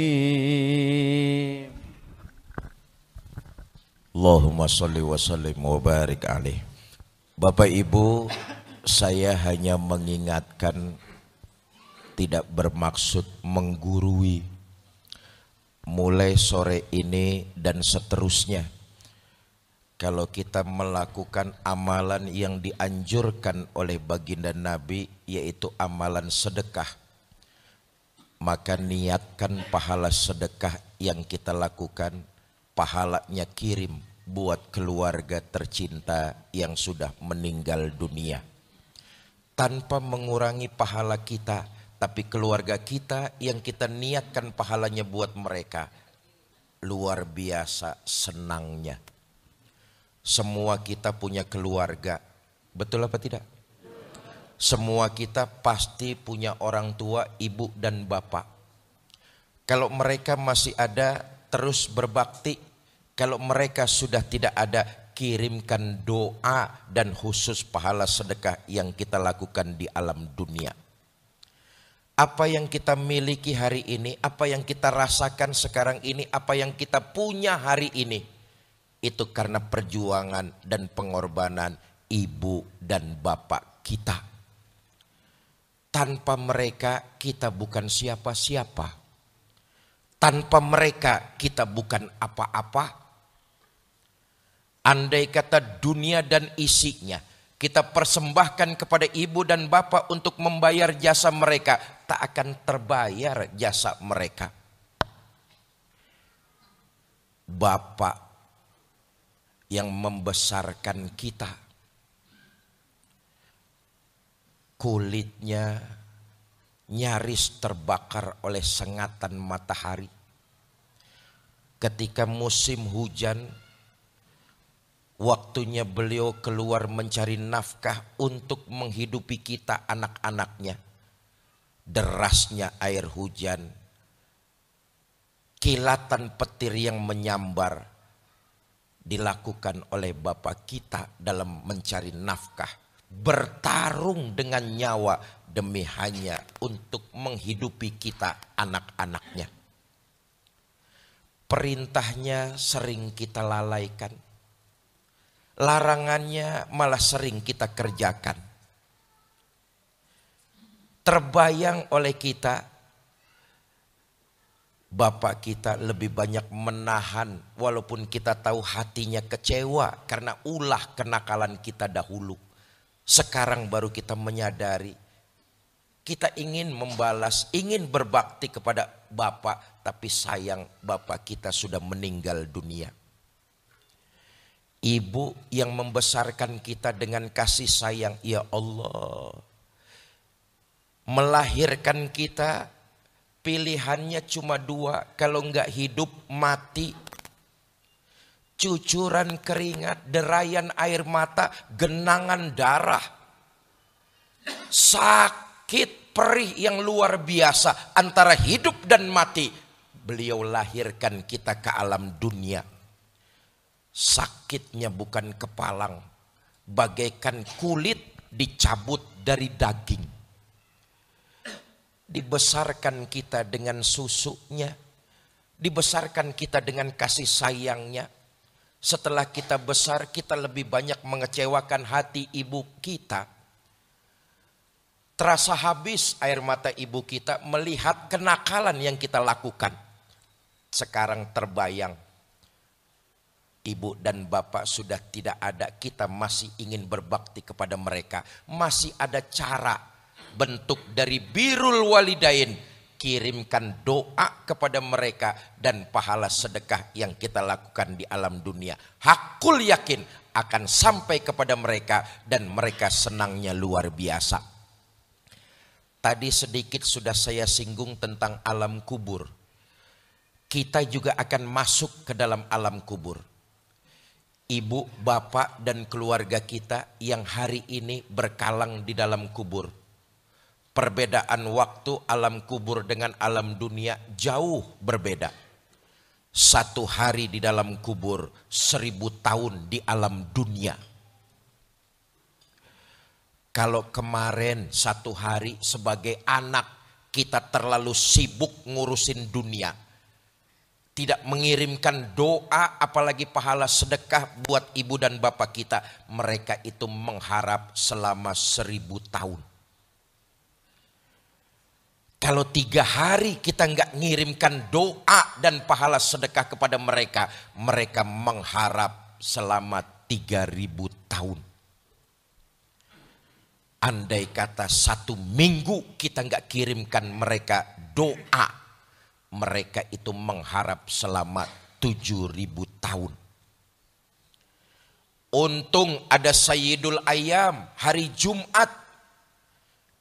Allahumma salli wa sallim wa barik alaih. Bapak Ibu, saya hanya mengingatkan, tidak bermaksud menggurui. Mulai sore ini dan seterusnya, kalau kita melakukan amalan yang dianjurkan oleh baginda Nabi, yaitu amalan sedekah, maka niatkan pahala sedekah yang kita lakukan, pahalanya kirim buat keluarga tercinta yang sudah meninggal dunia. Tanpa mengurangi pahala kita, tapi keluarga kita yang kita niatkan pahalanya buat mereka, luar biasa senangnya. Semua kita punya keluarga, betul apa tidak? Semua kita pasti punya orang tua, ibu dan bapak. Kalau mereka masih ada, terus berbakti. Kalau mereka sudah tidak ada, kirimkan doa dan khusus pahala sedekah yang kita lakukan di alam dunia. Apa yang kita miliki hari ini, apa yang kita rasakan sekarang ini, apa yang kita punya hari ini, itu karena perjuangan dan pengorbanan ibu dan bapak kita. Tanpa mereka kita bukan siapa-siapa. Tanpa mereka kita bukan apa-apa. Andai kata dunia dan isinya kita persembahkan kepada ibu dan bapak untuk membayar jasa mereka, tak akan terbayar jasa mereka. Bapak yang membesarkan kita, kulitnya nyaris terbakar oleh sengatan matahari. Ketika musim hujan, waktunya beliau keluar mencari nafkah untuk menghidupi kita anak-anaknya. Derasnya air hujan, kilatan petir yang menyambar dilakukan oleh bapak kita dalam mencari nafkah, bertarung dengan nyawa demi hanya untuk menghidupi kita anak-anaknya. Perintahnya sering kita lalaikan, larangannya malah sering kita kerjakan. Terbayang oleh kita, bapak kita lebih banyak menahan walaupun kita tahu hatinya kecewa karena ulah kenakalan kita dahulu. Sekarang baru kita menyadari kita ingin membalas, ingin berbakti kepada bapak, tapi sayang bapak kita sudah meninggal dunia. Ibu yang membesarkan kita dengan kasih sayang, ya Allah, melahirkan kita pilihannya cuma dua, kalau enggak hidup mati. Cucuran keringat, derayan air mata, genangan darah, sakit perih yang luar biasa antara hidup dan mati. Beliau lahirkan kita ke alam dunia. Sakitnya bukan kepalang, bagaikan kulit dicabut dari daging. Dibesarkan kita dengan susunya, dibesarkan kita dengan kasih sayangnya. Setelah kita besar, kita lebih banyak mengecewakan hati ibu kita. Terasa habis air mata ibu kita melihat kenakalan yang kita lakukan. Sekarang terbayang, ibu dan bapak sudah tidak ada, kita masih ingin berbakti kepada mereka. Masih ada cara, bentuk dari birrul walidain, kirimkan doa kepada mereka dan pahala sedekah yang kita lakukan di alam dunia. Hakul yakin akan sampai kepada mereka dan mereka senangnya luar biasa. Tadi sedikit sudah saya singgung tentang alam kubur. Kita juga akan masuk ke dalam alam kubur. Ibu, bapak dan keluarga kita yang hari ini berkalang di dalam kubur. Perbedaan waktu alam kubur dengan alam dunia jauh berbeda. 1 hari di dalam kubur, 1000 tahun di alam dunia. Kalau kemarin 1 hari sebagai anak kita terlalu sibuk ngurusin dunia, tidak mengirimkan doa apalagi pahala sedekah buat ibu dan bapak kita, mereka itu mengharap selama 1000 tahun. Kalau 3 hari kita nggak ngirimkan doa dan pahala sedekah kepada mereka, mereka mengharap selama 3000 tahun. Andai kata 1 minggu kita nggak kirimkan mereka doa, mereka itu mengharap selama 7000 tahun. Untung ada Sayyidul Ayyam, hari Jumat.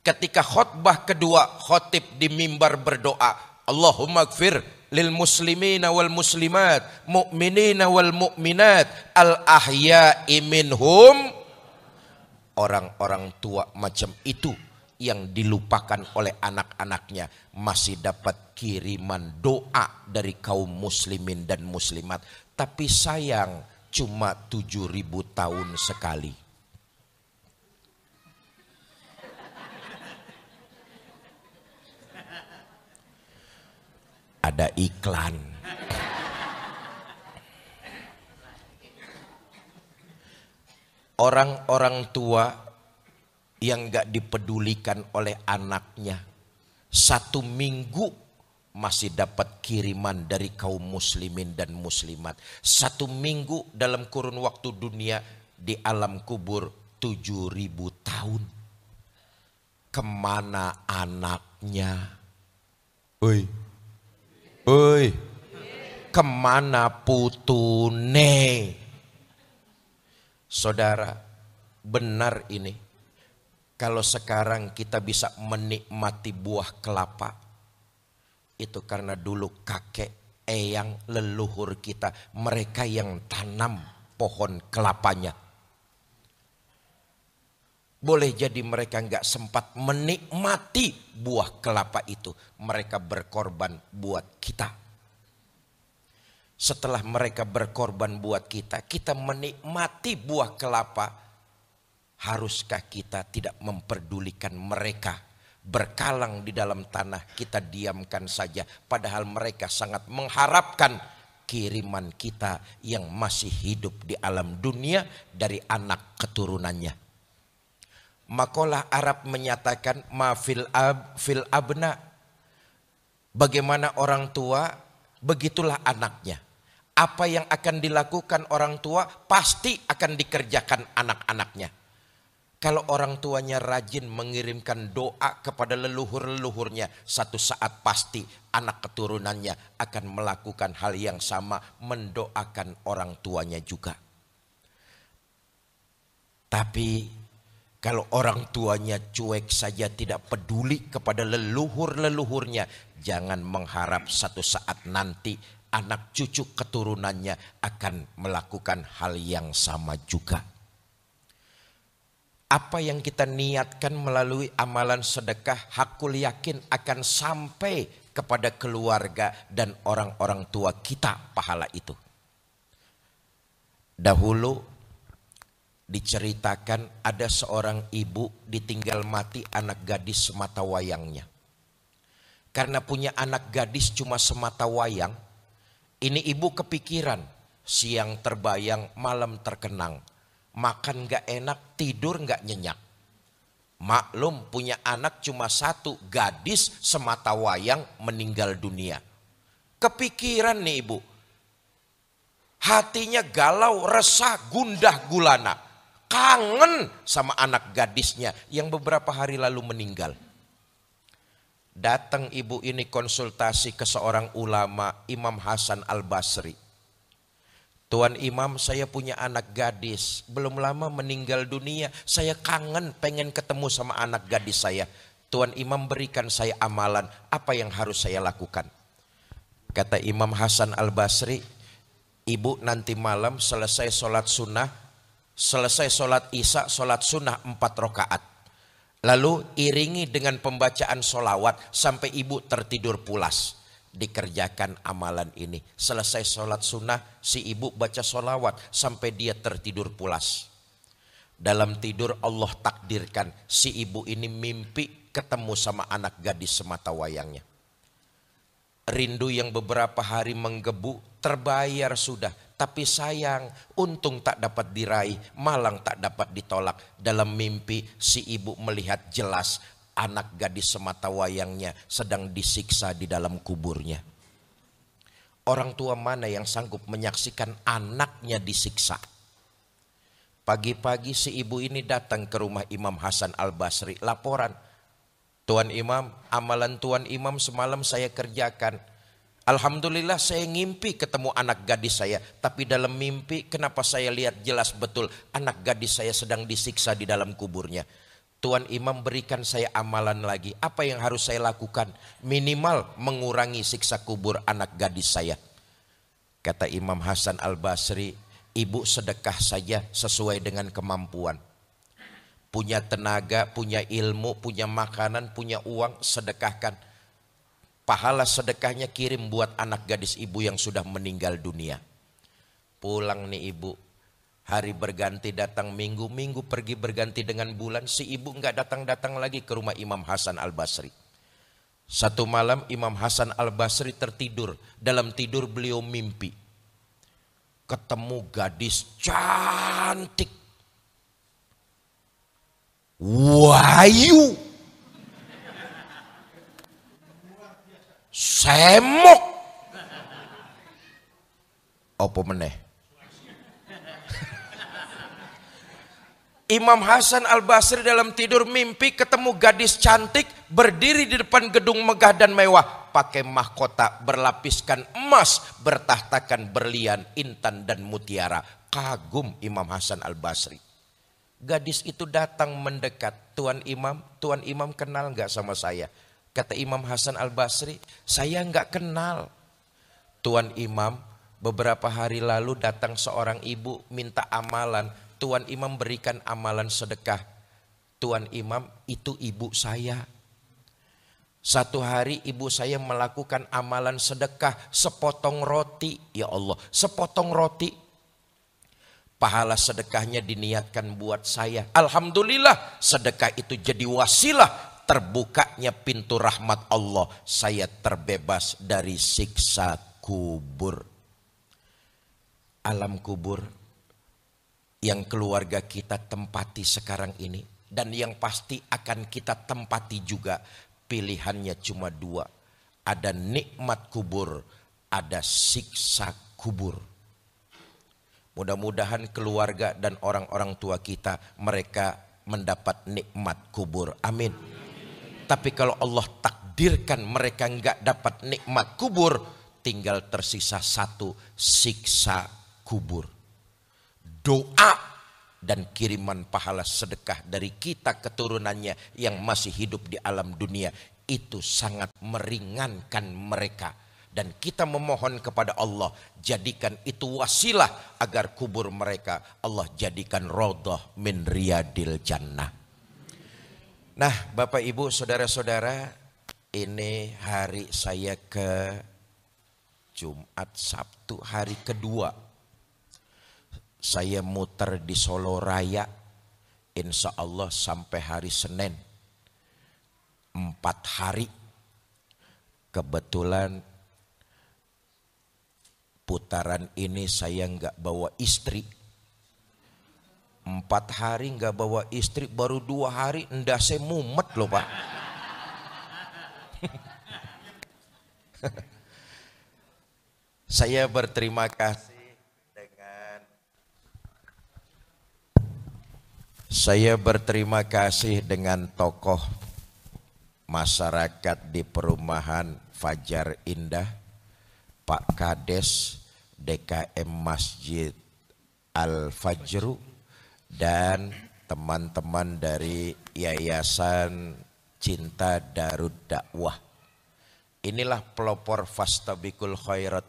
Ketika khutbah kedua, khotib di mimbar berdoa, Allahumma gfir lil muslimina wal muslimat, mu'minina wal mu'minat, al ahya'i minhum. Orang-orang tua macam itu yang dilupakan oleh anak-anaknya masih dapat kiriman doa dari kaum muslimin dan muslimat. Tapi sayang, cuma 7000 tahun sekali. Ada iklan. Orang-orang tua yang gak dipedulikan oleh anaknya, 1 minggu masih dapat kiriman dari kaum muslimin dan muslimat. 1 minggu dalam kurun waktu dunia di alam kubur 7.000 tahun. Kemana anaknya? Oi, oi, kemana putune? Saudara, benar ini. Kalau sekarang kita bisa menikmati buah kelapa, itu karena dulu kakek, eyang, leluhur kita, mereka yang tanam pohon kelapanya. Boleh jadi mereka nggak sempat menikmati buah kelapa itu. Mereka berkorban buat kita. Setelah mereka berkorban buat kita, kita menikmati buah kelapa. Haruskah kita tidak memperdulikan mereka? Berkalang di dalam tanah, kita diamkan saja. Padahal mereka sangat mengharapkan kiriman kita yang masih hidup di alam dunia dari anak keturunannya. Makalah Arab menyatakan ma fil abna. Bagaimana orang tua, begitulah anaknya. Apa yang akan dilakukan orang tua pasti akan dikerjakan anak-anaknya. Kalau orang tuanya rajin mengirimkan doa kepada leluhur-leluhurnya, satu saat pasti anak keturunannya akan melakukan hal yang sama, mendoakan orang tuanya juga. Tapi kalau orang tuanya cuek saja, tidak peduli kepada leluhur-leluhurnya, jangan mengharap satu saat nanti anak cucu keturunannya akan melakukan hal yang sama juga. Apa yang kita niatkan melalui amalan sedekah, hakul yakin akan sampai kepada keluarga dan orang-orang tua kita pahala itu. Dahulu diceritakan ada seorang ibu ditinggal mati anak gadis semata wayangnya. Karena punya anak gadis cuma semata wayang, ini ibu kepikiran, siang terbayang, malam terkenang. Makan gak enak, tidur gak nyenyak. Maklum punya anak cuma satu, gadis semata wayang meninggal dunia. Kepikiran nih ibu. Hatinya galau, resah, gundah gulana. Kangen sama anak gadisnya yang beberapa hari lalu meninggal. Datang ibu ini konsultasi ke seorang ulama, Imam Hasan Al-Basri. Tuan Imam, saya punya anak gadis, belum lama meninggal dunia. Saya kangen, pengen ketemu sama anak gadis saya. Tuan Imam berikan saya amalan, apa yang harus saya lakukan? Kata Imam Hasan Al-Basri, ibu nanti malam selesai sholat sunnah, selesai sholat isya, sholat sunnah 4 rakaat. Lalu iringi dengan pembacaan sholawat sampai ibu tertidur pulas. Dikerjakan amalan ini. Selesai sholat sunnah, si ibu baca sholawat sampai dia tertidur pulas. Dalam tidur Allah takdirkan si ibu ini mimpi ketemu sama anak gadis semata wayangnya. Rindu yang beberapa hari menggebu terbayar sudah. Tapi sayang, untung tak dapat diraih, malang tak dapat ditolak. Dalam mimpi si ibu melihat jelas anak gadis semata wayangnya sedang disiksa di dalam kuburnya. Orang tua mana yang sanggup menyaksikan anaknya disiksa? Pagi-pagi si ibu ini datang ke rumah Imam Hasan Al-Basri, laporan. Tuan Imam, amalan Tuan Imam semalam saya kerjakan. Alhamdulillah saya ngimpi ketemu anak gadis saya. Tapi dalam mimpi kenapa saya lihat jelas betul anak gadis saya sedang disiksa di dalam kuburnya. Tuan Imam berikan saya amalan lagi. Apa yang harus saya lakukan? Minimal mengurangi siksa kubur anak gadis saya. Kata Imam Hasan Al-Basri, ibu sedekah saja sesuai dengan kemampuan. Punya tenaga, punya ilmu, punya makanan, punya uang, sedekahkan. Pahala sedekahnya kirim buat anak gadis ibu yang sudah meninggal dunia. Pulang nih ibu. Hari berganti datang minggu, minggu pergi berganti dengan bulan. Si ibu nggak datang-datang lagi ke rumah Imam Hasan Al-Basri. Satu malam Imam Hasan Al-Basri tertidur. Dalam tidur beliau mimpi. Ketemu gadis cantik. Wahyu. semok. Apa meneh? Imam Hasan Al-Basri dalam tidur mimpi ketemu gadis cantik berdiri di depan gedung megah dan mewah, pakai mahkota berlapiskan emas, bertahtakan berlian, intan dan mutiara. Kagum Imam Hasan Al-Basri. Gadis itu datang mendekat. Tuan Imam kenal nggak sama saya? Kata Imam Hasan Al-Basri, saya nggak kenal. Tuan Imam, beberapa hari lalu datang seorang ibu minta amalan. Tuan Imam berikan amalan sedekah. Tuan Imam, itu ibu saya. Satu hari ibu saya melakukan amalan sedekah sepotong roti. Ya Allah, sepotong roti. Pahala sedekahnya diniatkan buat saya. Alhamdulillah, sedekah itu jadi wasilah terbukanya pintu rahmat Allah. Saya terbebas dari siksa kubur. Alam kubur yang keluarga kita tempati sekarang ini, dan yang pasti akan kita tempati juga, pilihannya cuma dua. Ada nikmat kubur, ada siksa kubur. Mudah-mudahan keluarga dan orang-orang tua kita, mereka mendapat nikmat kubur. Amin. Tapi kalau Allah takdirkan mereka enggak dapat nikmat kubur, tinggal tersisa satu, siksa kubur. Doa dan kiriman pahala sedekah dari kita keturunannya yang masih hidup di alam dunia itu sangat meringankan mereka. Dan kita memohon kepada Allah, jadikan itu wasilah agar kubur mereka Allah jadikan raudhah min riyadil jannah. Nah Bapak Ibu saudara-saudara, ini hari saya ke Jumat Sabtu, hari kedua saya muter di Solo Raya, insya Allah sampai hari Senin, 4 hari. Kebetulan putaran ini saya nggak bawa istri. 4 hari nggak bawa istri, baru 2 hari endasnya mumet loh Pak. Saya berterima kasih. Saya berterima kasih dengan tokoh masyarakat di perumahan Fajar Indah, Pak Kades DKM Masjid Al-Fajru, dan teman-teman dari Yayasan Cinta Darud Dakwah. Inilah pelopor Fastabiqul Khairat.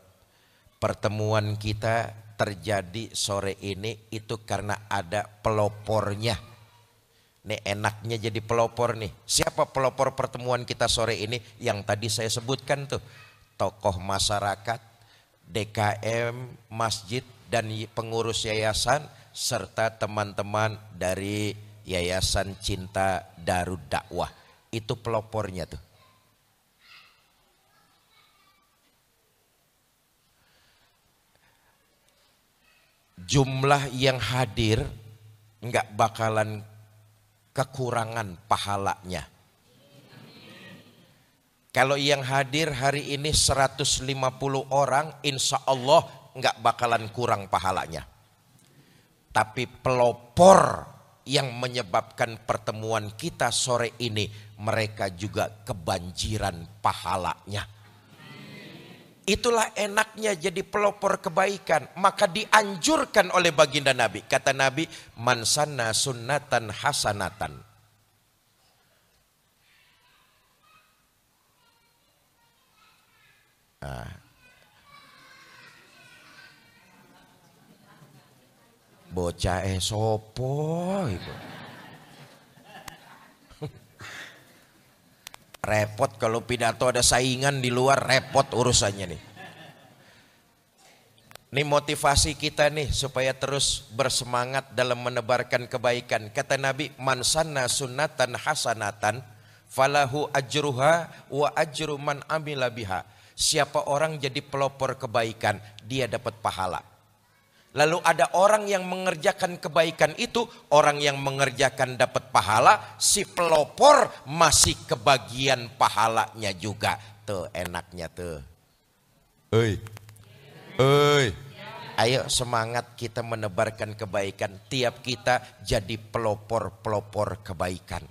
Pertemuan kita terjadi sore ini itu karena ada pelopornya. Nih enaknya jadi pelopor nih. Siapa pelopor pertemuan kita sore ini? Yang tadi saya sebutkan tuh. Tokoh masyarakat, DKM, masjid, dan pengurus yayasan, serta teman-teman dari Yayasan Cinta Darud Dakwah. Itu pelopornya tuh. Jumlah yang hadir nggak bakalan kekurangan pahalanya. Kalau yang hadir hari ini 150 orang, insya Allah nggak bakalan kurang pahalanya. Tapi pelopor yang menyebabkan pertemuan kita sore ini, mereka juga kebanjiran pahalanya. Itulah enaknya jadi pelopor kebaikan. Maka dianjurkan oleh baginda Nabi. Kata Nabi, man sanna sunnatan hasanatan. Nah. Bocah sopo itu. Repot kalau pidato ada saingan di luar, repot urusannya nih. Ini motivasi kita nih supaya terus bersemangat dalam menebarkan kebaikan. Kata Nabi, man sanna sunnatan hasanatan falahu ajruha wa ajru man amila biha. Siapa orang jadi pelopor kebaikan, dia dapat pahala. Lalu ada orang yang mengerjakan kebaikan itu, orang yang mengerjakan dapat pahala, si pelopor masih kebagian pahalanya juga. tuh enaknya tuh. Ayo semangat kita menebarkan kebaikan. Tiap kita jadi pelopor-pelopor kebaikan.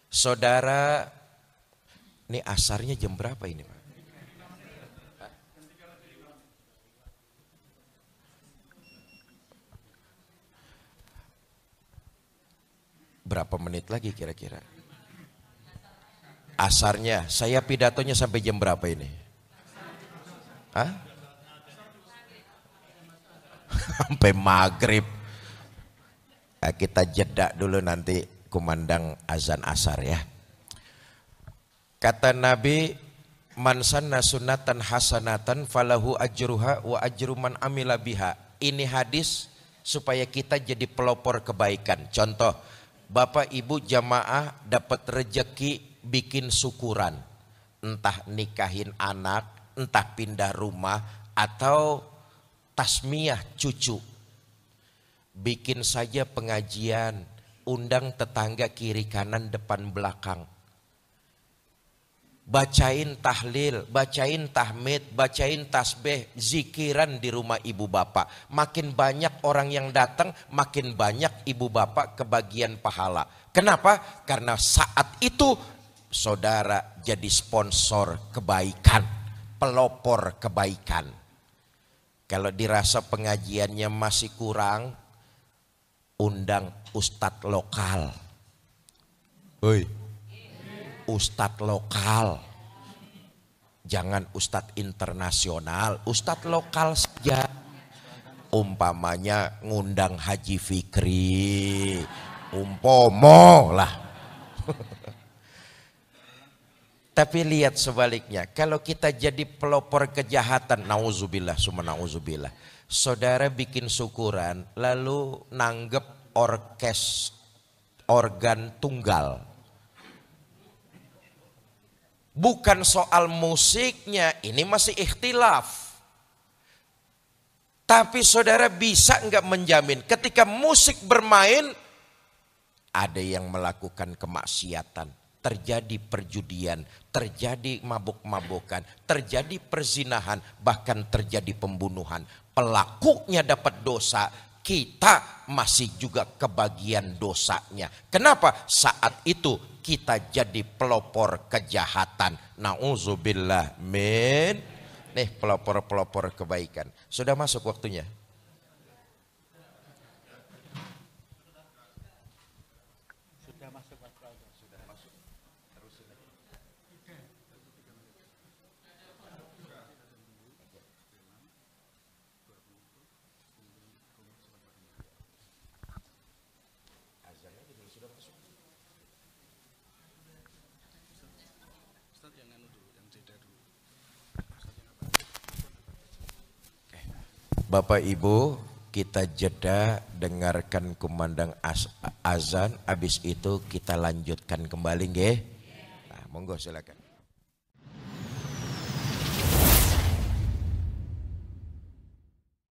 Saudara, ini asarnya jam berapa ini Pak? Berapa menit lagi kira-kira? Asarnya, saya pidatonya sampai jam berapa ini? Hah? Sampai maghrib. Nah, kita jeda dulu nanti kumandang azan asar ya. Kata Nabi, man sanna sunnatan hasanatan falahu ajruha wa ajru man amila biha. Ini hadis supaya kita jadi pelopor kebaikan. Contoh, Bapak Ibu jamaah dapat rejeki bikin syukuran. Entah nikahin anak, entah pindah rumah, atau tasmiyah cucu. Bikin saja pengajian, undang tetangga kiri kanan depan belakang. Bacain tahlil, bacain tahmid, bacain tasbih, zikiran di rumah ibu bapak. Makin banyak orang yang datang, makin banyak ibu bapak kebagian pahala. Kenapa? Karena saat itu saudara jadi sponsor kebaikan, pelopor kebaikan. Kalau dirasa pengajiannya masih kurang, undang ustadz lokal. Ustadz lokal, jangan ustadz internasional, ustadz lokal saja. Umpamanya ngundang Haji Fikri, umpomo lah. Tapi lihat sebaliknya, kalau kita jadi pelopor kejahatan, nauzubillah summa nauzubillah. Saudara bikin syukuran lalu nanggep organ tunggal. Bukan soal musiknya, ini masih ikhtilaf. Tapi saudara bisa enggak menjamin ketika musik bermain ada yang melakukan kemaksiatan, terjadi perjudian, terjadi mabuk-mabukan, terjadi perzinahan, bahkan terjadi pembunuhan. Pelakunya dapat dosa, kita masih juga kebagian dosanya. Kenapa? Saat itu kita jadi pelopor kejahatan. Nauzubillah min. Nih pelopor-pelopor kebaikan. Sudah masuk waktunya? Sudah masuk waktu aja. Sudah masuk. Terusin aja. Bapak Ibu, kita jeda dengarkan kumandang azan, habis itu kita lanjutkan kembali nggih. Nah, monggo silakan.